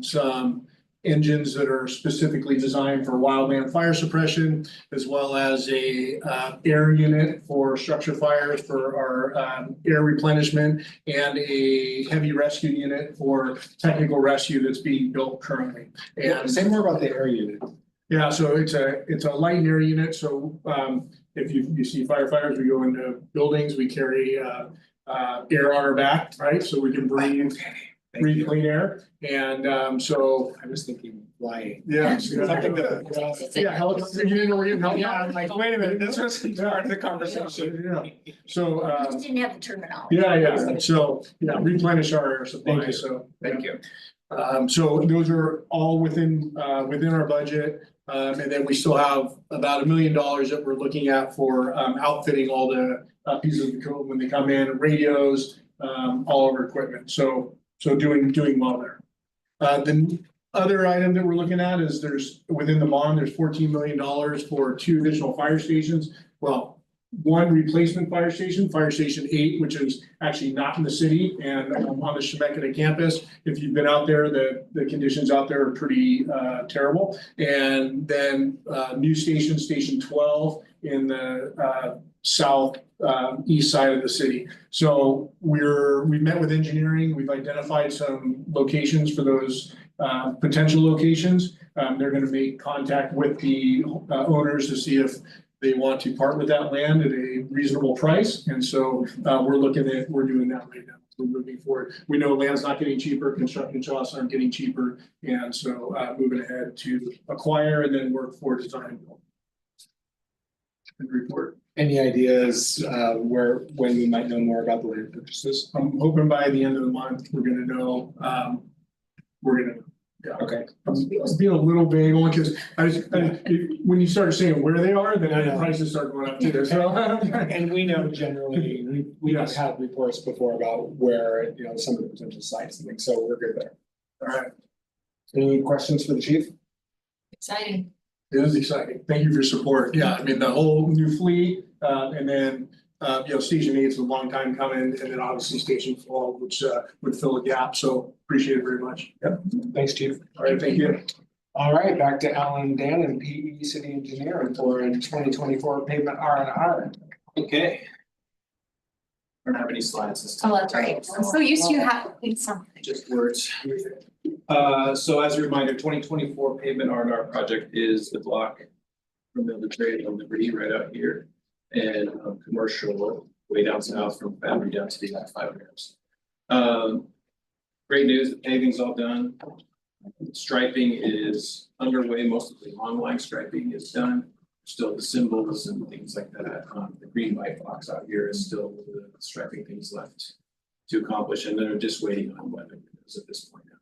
some engines that are specifically designed for wildland fire suppression, as well as a air unit for structure fires for our air replenishment, and a heavy rescue unit for technical rescue that's being built currently. And Say more about the air unit. yeah, so it's a light and air unit, so if you see firefighters, we go into buildings, we carry air on our back, right? So we can breathe clean air, and so. I was thinking flying. Yeah. Something that. Yeah, helicopter, you didn't know where you. Yeah, I'm like, wait a minute, this was part of the conversation. Yeah, so Just didn't have the terminology. yeah, so, yeah, replenish our air Thank supply, you. so. Thank you. So those are all within our budget. And then we still have about $1 million that we're looking at for outfitting all the pieces of code when they come in, radios, all of our equipment. So doing well there. The other item that we're looking at is there's within the bond, there's $14 million for two additional fire stations. Well, one replacement fire station 8, which is actually not in the city and on the Chemeketa campus. If you've been out there, the conditions out there are pretty terrible. And then new station 12 in the south east side of the city. So we've met with engineering, we've identified some locations for those potential locations. They're gonna make contact with the owners to see if they want to part with that land at a reasonable price. And so we're doing that right now. We're moving forward. We know land's not getting cheaper, construction costs aren't getting cheaper. And so moving ahead to acquire and then work for design and build. And report. Any ideas when we might know more about the land purchases? I'm hoping by the end of the month, we're gonna know, yeah. Okay. I was being a little vague only because when you start saying where they are, then the prices start going up too, so. And we know generally, we have Yes. had reports before about where, some of the potential sites and things, so we're good there. All right, Any questions for the chief? Exciting. it is exciting. Thank you for your support. Yeah, I mean, the whole new fleet, and then, Station 8 is a long time coming, and then obviously Station 12, which would fill a gap, so appreciate it very much. Yep. Thanks, chief. All right, thank you. All right, back to Alan Dannon, PE City Engineer for 2024 pavement R&R. Okay. I don't have any slides this time. Oh, that's right. I'm so used to you having something. Just words. So as a reminder, 2024 pavement R&R project is the block from Mill Trade on Liberty right out here. And commercial way down south from Boundary down to the I-5 areas. Great news, the paving's all done. Striping is underway, most of the long line striping is done. Still the symbols and things like that. The green white box out here is still the striping things left to accomplish, and they're just waiting on weather windows at this point now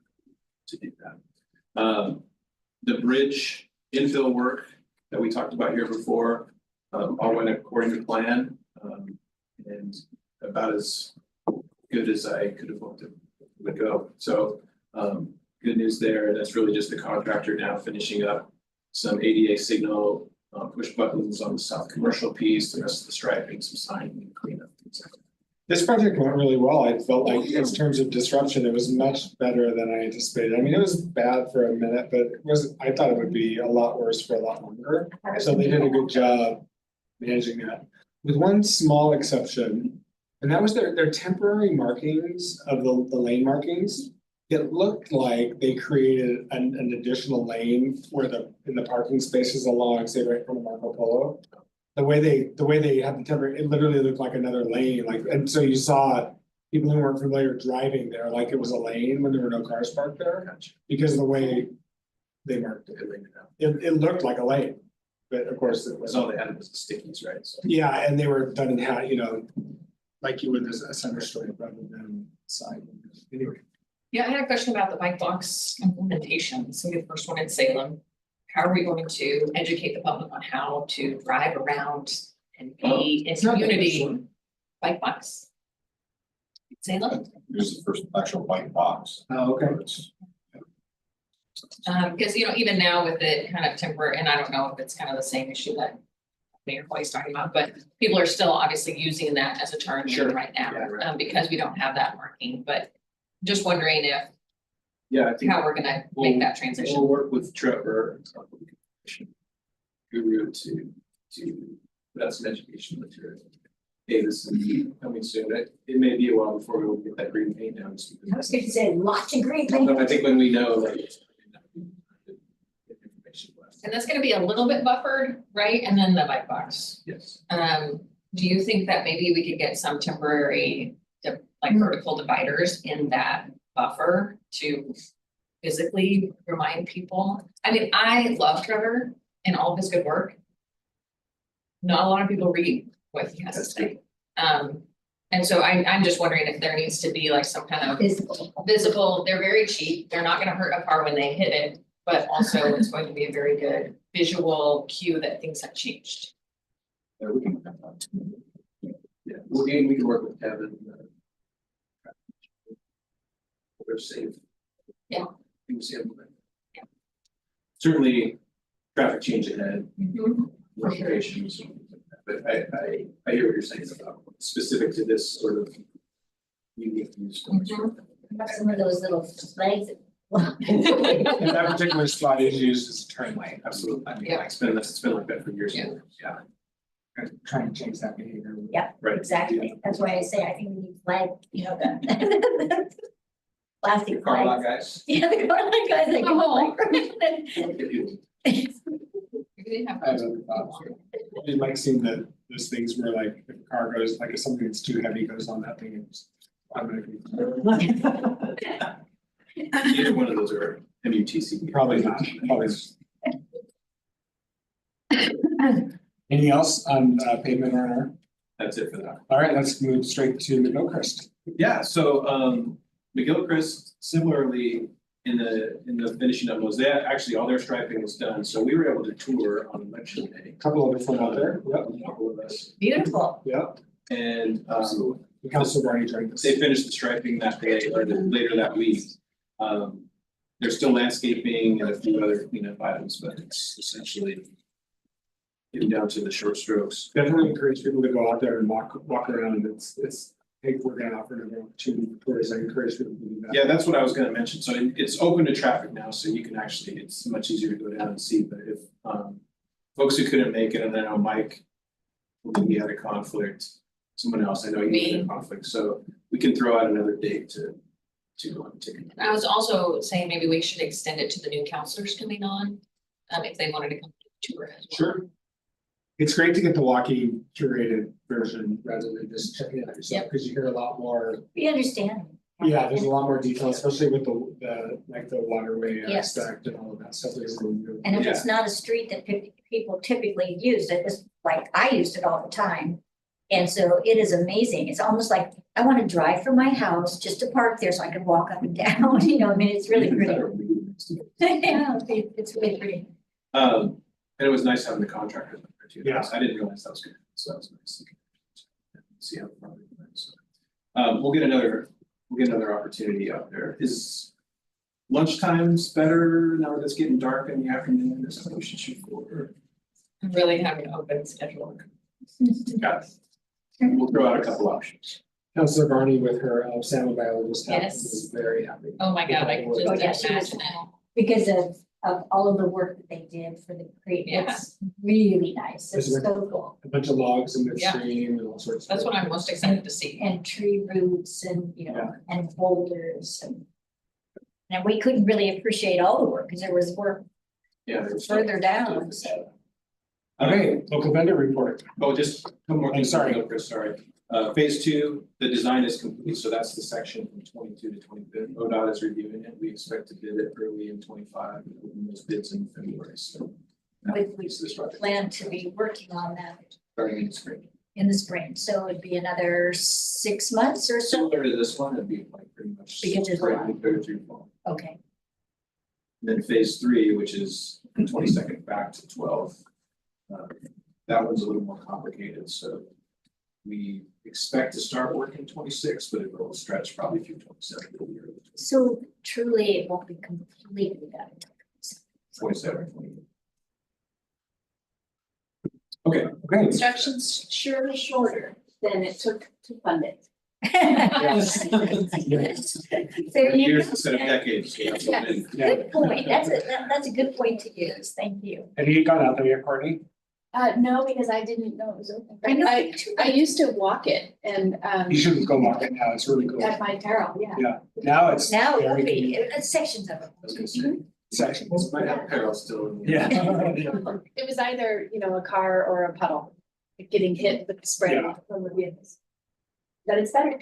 to do that. The bridge infill work that we talked about here before, all went according to plan, and about as good as I could have hoped it would go. So good news there. That's really just the contractor now finishing up some ADA signal push buttons on the south commercial piece, the rest of the striping, some signing and cleanup, things like that. This project went really well. I felt like in terms of disruption, it was much better than I anticipated. I mean, it was bad for a minute, but I thought it would be a lot worse for a lot longer. So they did a good job managing that, with one small exception, and that was their temporary markings of the lane markings. It looked like they created an additional lane where in the parking spaces along, say right from Marco Polo. The way they had the temporary, it literally looked like another lane, and so you saw people who weren't familiar driving there, like it was a lane when there were no cars parked there, because of the way They marked it, it looked like a lane, but of course it was. That's all they had was the stickies, right? So. Yeah, and they were done in half, you know, like you would as a center stripe rather than side. Anyway, Yeah, I had a question about the bike box implementation. So the first one in Salem. How are we going to educate the public on how to drive around and be in it's not that community much. bike box? Salem, There's the first actual bike box. Oh, okay. because you know, even now with it kind of temporary, and I don't know if it's kind of the same issue that Mayor Hoy's talking about, but people are still obviously using that as a turn Sure. lane right now, Yeah, right. because we don't have that marking, but just wondering if, Yeah, I think how we're gonna make that transition. we'll work with Trevor. Guru to put out some education material. Hey, this is coming soon. It may be a while before we will get that green paint down. I was gonna say lots of great But things. I think when we know, like. Information left. And that's gonna be a little bit buffered, right? And then the bike box. Yes. Do you think that maybe we could get some temporary, like vertical dividers in that buffer to physically remind people? I mean, I love Trevor and all of his good work. Not a lot of people read what he has to say. And so I'm just wondering if there needs to be like some kind of visible, they're very cheap, they're not gonna hurt a car when they hit it, but also it's going to be a very good visual cue that things have changed. Yeah, we can. Yeah, we can work with Kevin. We're safe. Yeah. Things implement. Yeah. Certainly, traffic change ahead, Mhm. recommendations, but I hear what you're saying about specific to this sort of unique use. Some of those little flags. And that particular spot is used as a turn lane. Absolutely. I mean, Yeah. it's been like that for years. Yeah. Yeah, And trying to change that behavior. right. Exactly, that's why I say I think we need flag, you know, the plastic Car lot flags. guys. Yeah, the car lot guys, they Oh. go like. They have I have other thoughts. You like seeing those things where like if a car goes, like if something that's too heavy goes on that thing, it's automatically. Either one of those are MUTC. Probably not, probably. Anything else on pavement R&R? That's it for that. All right, let's move straight to McGilchrist. Yeah, so McGilchrist similarly in the finishing up was that actually all their striping was done. So we were able to tour on election day. Couple of different out there. Yep. A couple of us. Beautiful. Yep. And The council already joined us. they finished the striping that day or later that week. There's still landscaping and a few other cleanup items, but it's essentially getting down to the short strokes. Definitely encourage people to go out there and walk around. It's, hey, we're gonna offer another opportunity for tourists. I encourage people to do that. Yeah, that's what I was gonna mention. So it's open to traffic now, so you can actually, it's much easier to go down and see, but if folks who couldn't make it, and I know Mike, he had a conflict, someone else, I know he had a conflict, so we can throw out another date to go and take it. I was also saying maybe we should extend it to the new counselors coming on, if they wanted to come to tour as well. Sure. It's great to get the walking curated version rather than just checking it out yourself, because you hear a lot more. We understand. Yeah, there's a lot more detail, especially with the like the waterway Yes. aspect and all of that stuff. There's a little- And if it's not a street that people typically use, it is like I used it all the time. And so it is amazing. It's almost like I want to drive from my house just to park there so I can walk up and down, you know, I mean, it's really pretty. Yeah, it's really pretty. And it was nice having the contractors up there too. Yeah. I didn't realize that was good, so that was nice. See how the project went, so. We'll get another opportunity out there. Is lunchtime's better now that it's getting dark in the afternoon, or something we should shoot for? Really having an open schedule. Got it. We'll throw out a couple options. Councilor Barney with her salmon biologist hat Yes. was very happy. Oh my God, I can Oh, yeah, just she was- imagine it. Because of all of the work that they did for the creek, Yeah. it's really nice, it's Isn't it? so cool. A bunch of logs in Yeah. midstream and all sorts of. That's what I'm most excited to see. And tree roots and, you know, Yeah. and boulders and. And we couldn't really appreciate all the work, because there was work Yeah. there's- further down, so. Okay, local vendor report. Oh, just one more I'm thing. sorry. Chris, sorry. Phase two, the design is complete, so that's the section from 22 to 25. ODOT is reviewing it. We expect to bid it early in 25, and open those bids in February, so. We This project plan to be working on that starting in spring. in the spring, so it'd be another 6 months or so. Similar to this one, it'd be like pretty much. Because it's spring, long. third through fall. Okay, Then phase three, which is from 22nd back to 12. That one's a little more complicated, so we expect to start working 26, but it will stretch probably through 27. so truly it won't be completely done. until 27, 28. Okay, Construction's surely shorter than it took to fund it. There you Years go. instead of decades. That's what it is. Good point, that's a good point to use, thank you. have you gone out there yet, Courtney? No, because I didn't know it was open. I know. I used to walk it and, You should go walk it now, it's really cool. at my peril, yeah. Yeah, now it's. Now it very will be, convenient. sections of it. I was gonna say, Sections. might have peril still. in the- Yeah. It was either, a car or a puddle, getting hit with the spray Yeah. from the vehicles. But it's better.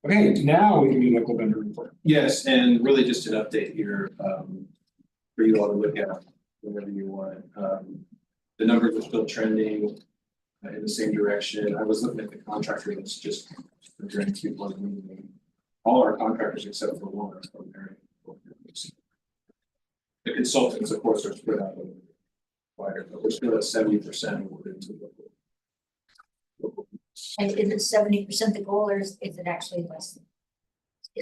Okay, now we can do local vendor report. Yes, and really just an update here, for you all to look at whenever you want. The numbers are still trending in the same direction. I was looking at the contractor list just during Q1 meeting. All our contractors except for one are from very. The consultants, of course, are spread out a little bit wider, but we're still at 70% awarded to local. And is it 70% the goal, or is it actually less? than-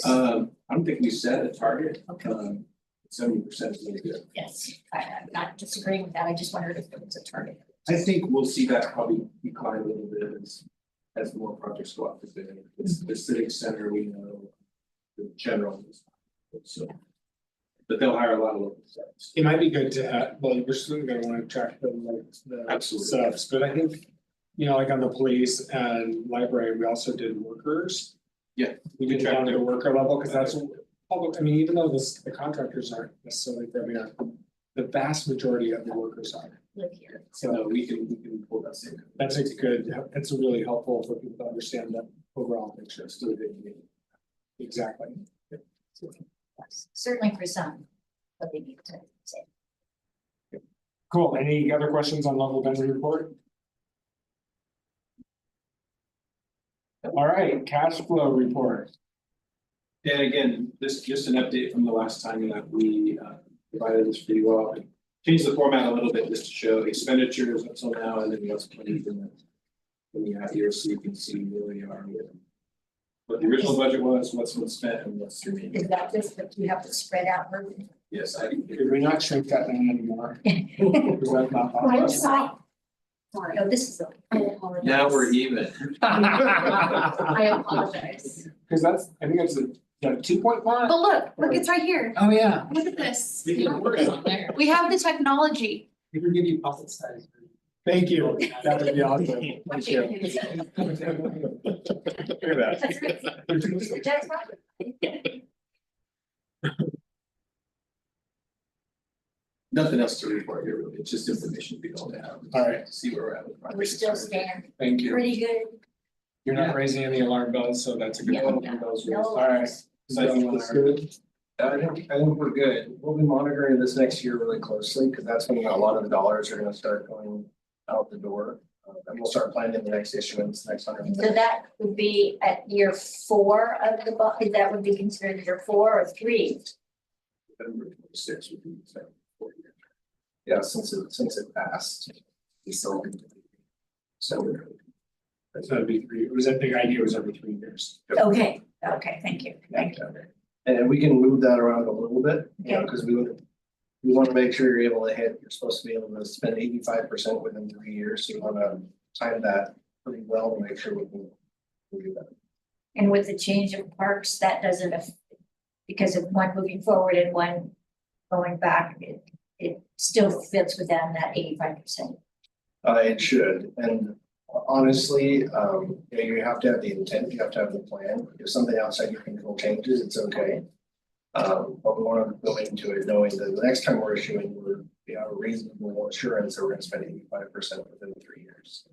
I don't think we set a target. Okay. 70% is really good. Yes, I'm not disagreeing with that, I just wondered if there was a target. I think we'll see that probably decline a little bit as more projects go out to bid. It's the civic center, we know, the general. So, but they'll hire a lot of local staff. It might be good to have, well, we're still gonna wanna track the Absolutely. subs, but I think. Like on the police and library, we also did workers. Yeah. We did down to the worker level, cause that's public, I mean, even though the contractors aren't necessarily from here. The vast majority of the workers are, Live here. So no, we can pull that same. that's that's really helpful for people to understand the overall picture. Still a good meeting. Exactly. Certainly for some, but they need to say. Cool, any other questions on local vendor report? All right, cash flow report. And again, this just an update from the last time that we provided this for you all. Changed the format a little bit just to show expenditures until now and then what's planned in the half year, so you can see where we are with what the original budget was, what's been spent and what's remaining. Is that just that you have to spread out? Ruben? Yes, I do. Did we not shrink that down anymore? Was that not I'm possible? sorry. Sorry, No, this is the. I apologize. Now we're even. I apologize. Cause I think that's a 2.1. But look, it's right here. Oh, yeah. Look at this. We can work on there. We have the technology. We can give you pocket size. Thank you, that would be awesome. Thank you. Look at That's right. That's right. Nothing else to report here, really. It's just information we don't have. All right. See where we're at with projects. We still stand Thank you. pretty good. You're not raising any alarm bells, so that's a good Yeah, one. yeah. Those No rules. All right. alarms. So that's good. I think we're good. We'll be monitoring this next year really closely, because that's when a lot of the dollars are gonna start going out the door. And we'll start planning the next issuance, next So 100. that would be at year 4 of the bond, that would be considered year 4 or 3? November 26 would be the second 4 year. Yeah, since it passed. So. So that'd be 3. It was that big idea was every 3 years. Okay, thank you, thank you. And we can move that around a little bit, Okay. because we want to make sure you're able to hit, you're supposed to be able to spend 85% within 3 years, so you want to time that pretty well to make sure we can do that. And with the change of parks, that doesn't, because of one moving forward and one going back, it still fits within that 85%. It should, and honestly, you have to have the intent, you have to have the plan. If something outside your control changes, it's okay. But we want to go into it knowing that the next time we're issuing, we have a reasonable assurance that we're gonna spend 85% within 3 years.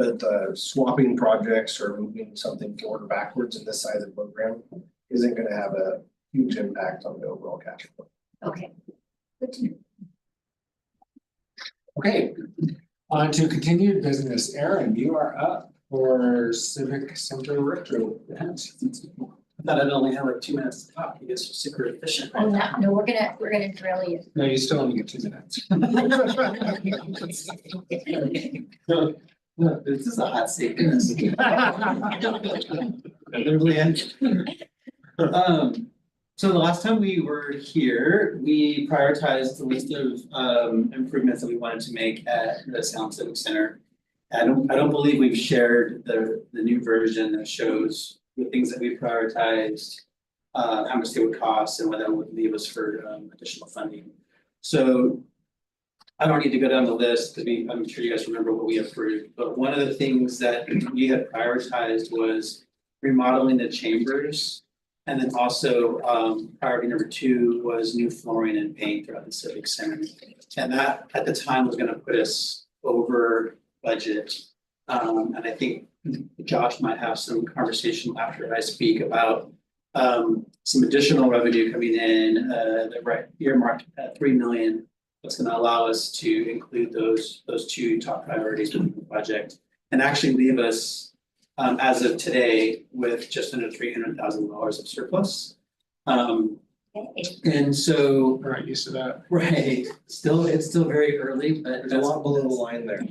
But swapping projects or moving something forward or backwards in this side of the program isn't gonna have a huge impact on the overall cash flow. Okay. Good to know. Okay, on to continued business. Aaron, you are up for Civic Center Retro. I thought I'd only have like 2 minutes to talk. You guys are super efficient. Oh, no, we're gonna drill you. No, you still only get 2 minutes. No, this is a hot seat. So the last time we were here, we prioritized the list of improvements that we wanted to make at the Sound Civic Center. I don't believe we've shared the new version that shows the things that we prioritized, how much they would cost and what that would leave us for additional funding. So I don't need to go down the list because I'm sure you guys remember what we approved, but one of the things that we had prioritized was remodeling the chambers. And then also, priority number 2 was new flooring and paint throughout the Civic Center. And that at the time was gonna put us over budget. And I think Josh might have some conversation after I speak about some additional revenue coming in, that right earmarked at 3 million. That's gonna allow us to include those 2 top priorities within the project and actually leave us as of today with just under $300,000 of surplus. And so, We're not used to that. right, it's still very early, but There's a lot below the line there.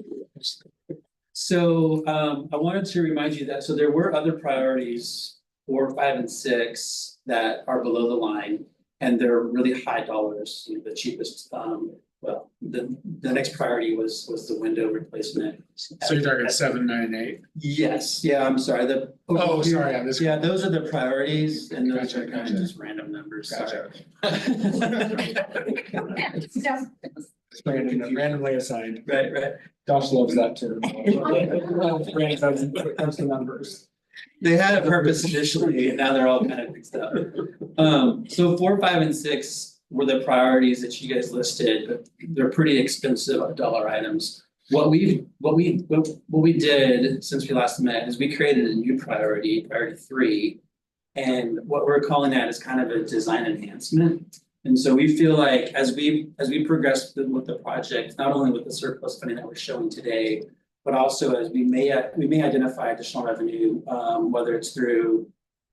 So I wanted to remind you that, so there were other priorities, 4, 5, and 6 that are below the line. And they're really high dollars, the cheapest, well, the next priority was the window replacement. So you're talking 7, 9, 8? Yes, yeah, I'm sorry, Oh, sorry, on this. yeah, those are the priorities and those Gotcha, are kind gotcha. of just random numbers, sorry. Randomly assigned. Right. Josh loves that term. Random when it comes to numbers. They had a purpose initially and now they're all kind of mixed up. So 4, 5, and 6 were the priorities that you guys listed, but they're pretty expensive dollar items. What we did since we last met is we created a new priority 3. And what we're calling that is kind of a design enhancement. And so we feel like as we progress with the project, not only with the surplus funding that we're showing today, but also as we may identify additional revenue, whether it's through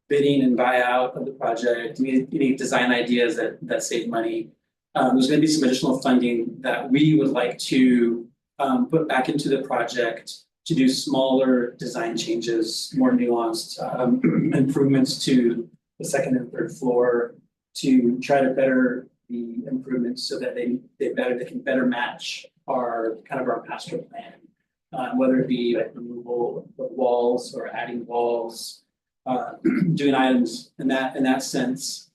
bidding and buyout of the project, any design ideas that save money. There's gonna be some additional funding that we would like to put back into the project to do smaller design changes, more nuanced improvements to the 2nd and 3rd floor to try to better the improvements so that they can better match our master plan. Whether it be like removal of walls or adding walls, doing items in that sense,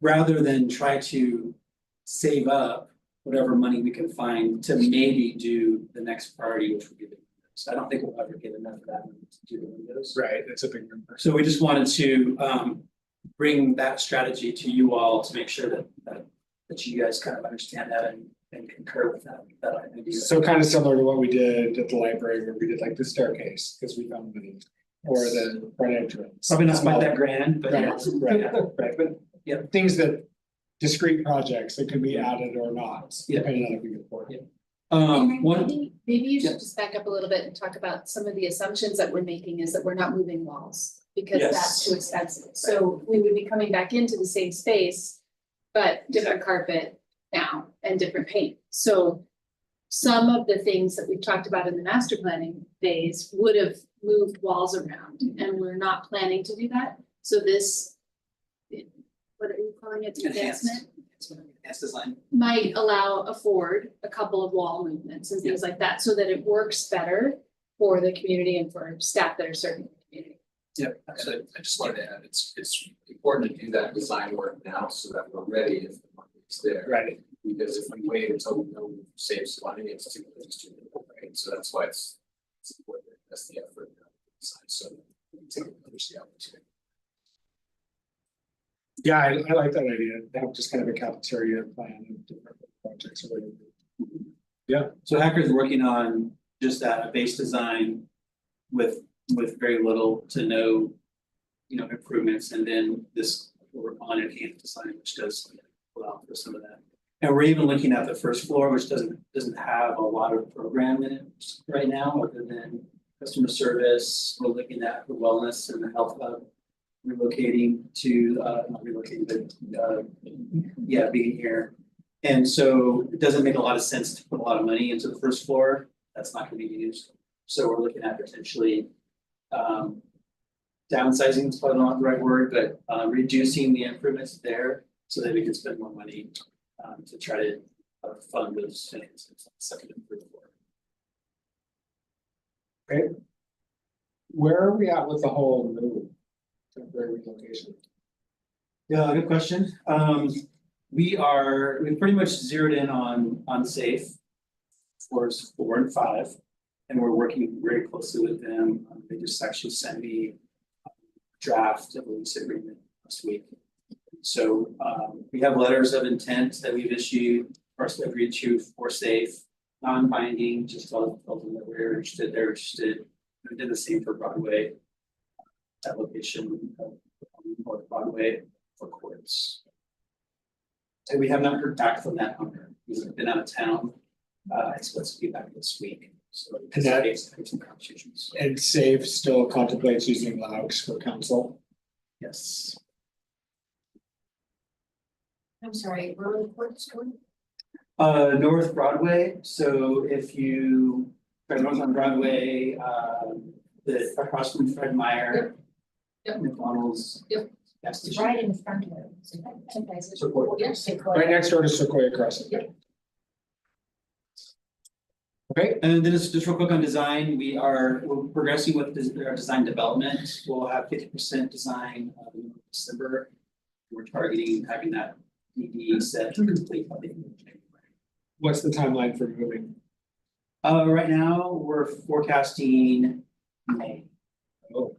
rather than try to save up whatever money we can find to maybe do the next priority, which would be the windows. I don't think we'll ever get enough of that to do the windows. Right, that's a big number. So we just wanted to bring that strategy to you all to make sure that you guys kind of understand that and concur with that idea. So kind of similar to what we did at the library where we did like the staircase, because we found the, or the front entrance. Probably not quite that grand, but. Right, but yeah, things that discrete projects that could be added or not, Yeah. depending on if we can afford it. Maybe you Yeah. should just back up a little bit and talk about some of the assumptions that we're making is that we're not moving walls. Because Yes. that's too expensive, so we would be coming back into the same space, but different carpet now and different paint, so. Some of the things that we've talked about in the master planning phase would have moved walls around, and we're not planning to do that, so this. What are you calling it, advancement? Enhanced design. Might afford a couple of wall movements and things like that, so that it works better for the community and for staff that are serving the community. Yep. So I just wanted to add, it's important to do that design work now so that we're ready if the money is there. Right. Because if we wait until we know we save some money, it's too little, right? So that's why it's important. That's the effort. So we take advantage of the opportunity. Yeah, I like that idea, to have just kind of a cafeteria plan of different projects or whatever. So Hacker's working on just that, a base design with very little to no, improvements, and then this we're on enhanced design, which does allow for some of that. And we're even looking at the first floor, which doesn't have a lot of program in it right now, other than customer service. We're looking at the wellness and the health hub relocating to, not relocating, but being here. And so it doesn't make a lot of sense to put a lot of money into the first floor. That's not gonna be used. So we're looking at potentially downsizing is probably not the right word, but reducing the improvements there so that we can spend more money to try to fund those things. Second and third floor. Okay. Where are we at with the whole move? Temporary relocation. Yeah, good question. We pretty much zeroed in on safe floors 4 and 5. And we're working very closely with them. They just actually sent me a draft of a lease agreement last week. So we have letters of intent that we've issued, for us to agree to for safe, non-binding, just tell them that we're interested, they're interested. We did the same for Broadway. That location North Broadway for courts. And we have not heard back from that owner. He's been out of town. It's supposed to be back this week. So And that- some conversations. And SAFE still contemplates using Laux for council. Yes. I'm sorry, where were the courts going? North Broadway, so if you drive north on Broadway, the across from Fred Meyer. Yep. McDonald's. Yep. Gas station. Right in front of it. Sequoia. Yes. Right next door to Sequoia Crescent. Okay, And then just real quick on design, we're progressing with our design development. We'll have 50% design in December. We're targeting having that DD set to complete by the end of January. what's the timeline for moving? Right now, we're forecasting May. Oh.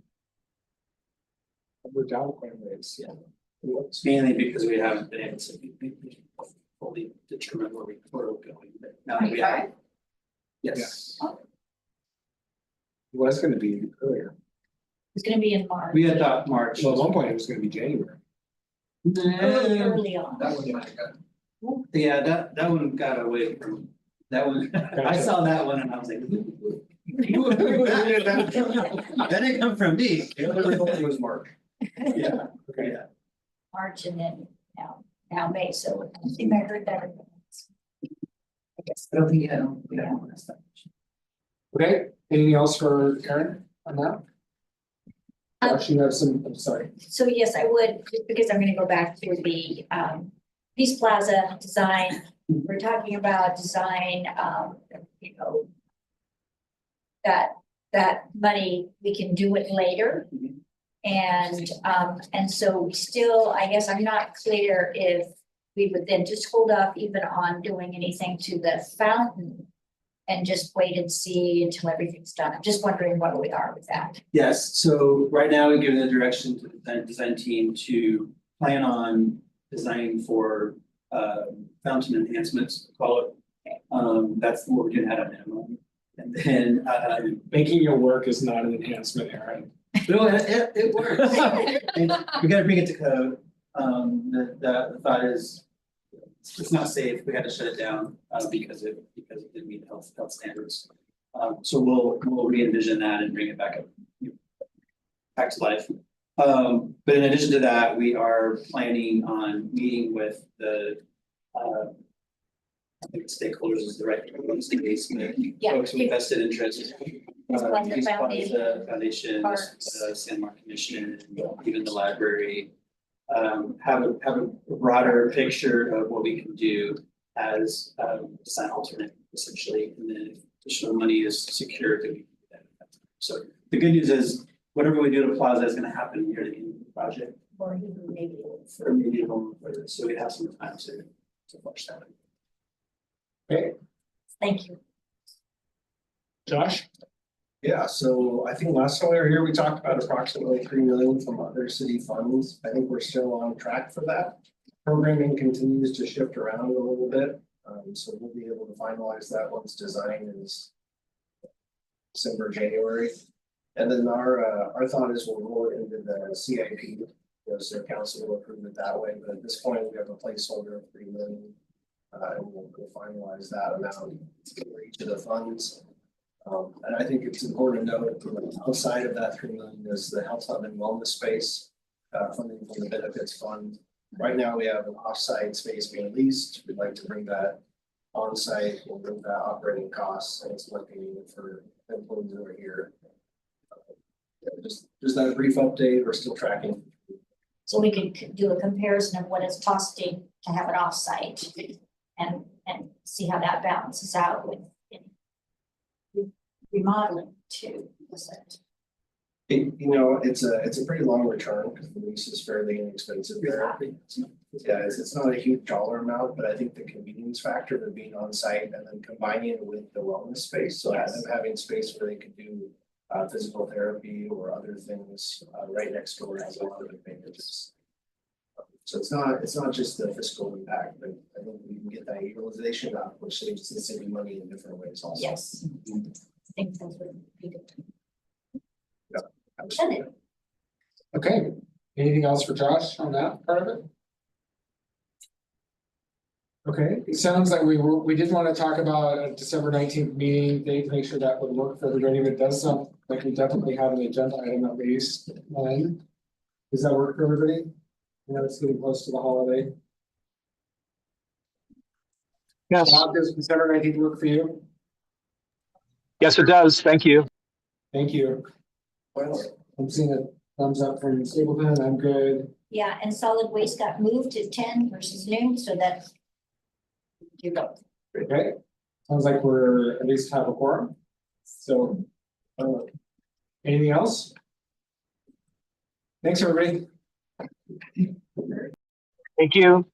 We're down quite a ways. Yeah. It's mainly because we haven't been able to fully determine where we're going, but now that we have. Yes, It was gonna be earlier. It's gonna be in March. we had thought March. Well, at one point it was gonna be January. Early on. That was my gut. Yeah, that one got away from, that one, I saw that one and I was like. That didn't come from me. It was March. Yeah, Okay. yeah. March and then now May, so I think I heard that. I guess. I don't think, we don't want to stop. Okay, anything else for Karen on that? Josh, you have some, I'm sorry. So yes, I would, just because I'm gonna go back to the Peace Plaza design. We're talking about design, that money, we can do it later. And so we still, I guess I'm not clear if we would then just hold off even on doing anything to the fountain. And just wait and see until everything's done. I'm just wondering where we are with that. Yes, so right now we've given the direction to the design team to plan on designing for fountain enhancements, call it. That's what we're doing at a minimum. And then Making your work is not an enhancement, Aaron. no, it works. And we gotta bring it to code. The thought is it's not safe. We had to shut it down because it didn't meet health standards. So we'll re-envision that and bring it back up, back to life. But in addition to that, we are planning on meeting with the I think stakeholders is the right case, Yeah. folks with vested interest. Plaza Peace Foundation, Plaza Foundation, Parks. Sandmark Commission, even the library. Have a broader picture of what we can do as design alternate essentially, and then if additional money is secured, then we can do that. So the good news is whatever we do to Plaza is gonna happen near the end of the project. Or even maybe. Or maybe a little further, so we have some time to flush that. Okay, Thank you. Josh? Yeah, so I think last time we were here, we talked about approximately 3 million from other city funds. I think we're still on track for that. Programming continues to shift around a little bit, so we'll be able to finalize that once design is December, January. And then our thought is we'll roll it into the CIP, so council will approve it that way, but at this point, we have a placeholder of 3 million. And we'll finalize that amount for each of the funds. And I think it's important to note that outside of that 3 million is the health hub and wellness space, funding from the benefits fund. Right now, we have an offsite space being leased. We'd like to bring that on-site, we'll bring that operating costs, and it's looking for employees over here. Just that brief update, we're still tracking. So we could do a comparison of what it's costing to have it offsite and see how that balances out with remodeling too, is it? It's a pretty long return because the lease is fairly inexpensive there. Yeah, it's not a huge dollar amount, but I think the convenience factor of being on site and then combining it with the wellness space, so them having space where they could do physical therapy or other things right next door has a lot of advantages. So it's not just the fiscal impact, but I think we can get that utilization up, which saves the city money in different ways also. Yes. I think those would be good. Absolutely. Okay, anything else for Josh on that part of it? Okay, it sounds like we did want to talk about a December 19th meeting date to make sure that would work for everybody. If it does sound like we definitely have an agenda item at least. Does that work for everybody? I know it's getting close to the holiday. Yes, Bob, does December 19th work for you? yes, it does. Thank you. Thank you. Well, I'm seeing a thumbs up from Stapleton. I'm good. Yeah, and solid waste got moved to 10 versus noon, so that's. You go. Okay, sounds like we're at least have a quorum. So, anything else? Thanks, everybody. Thank you.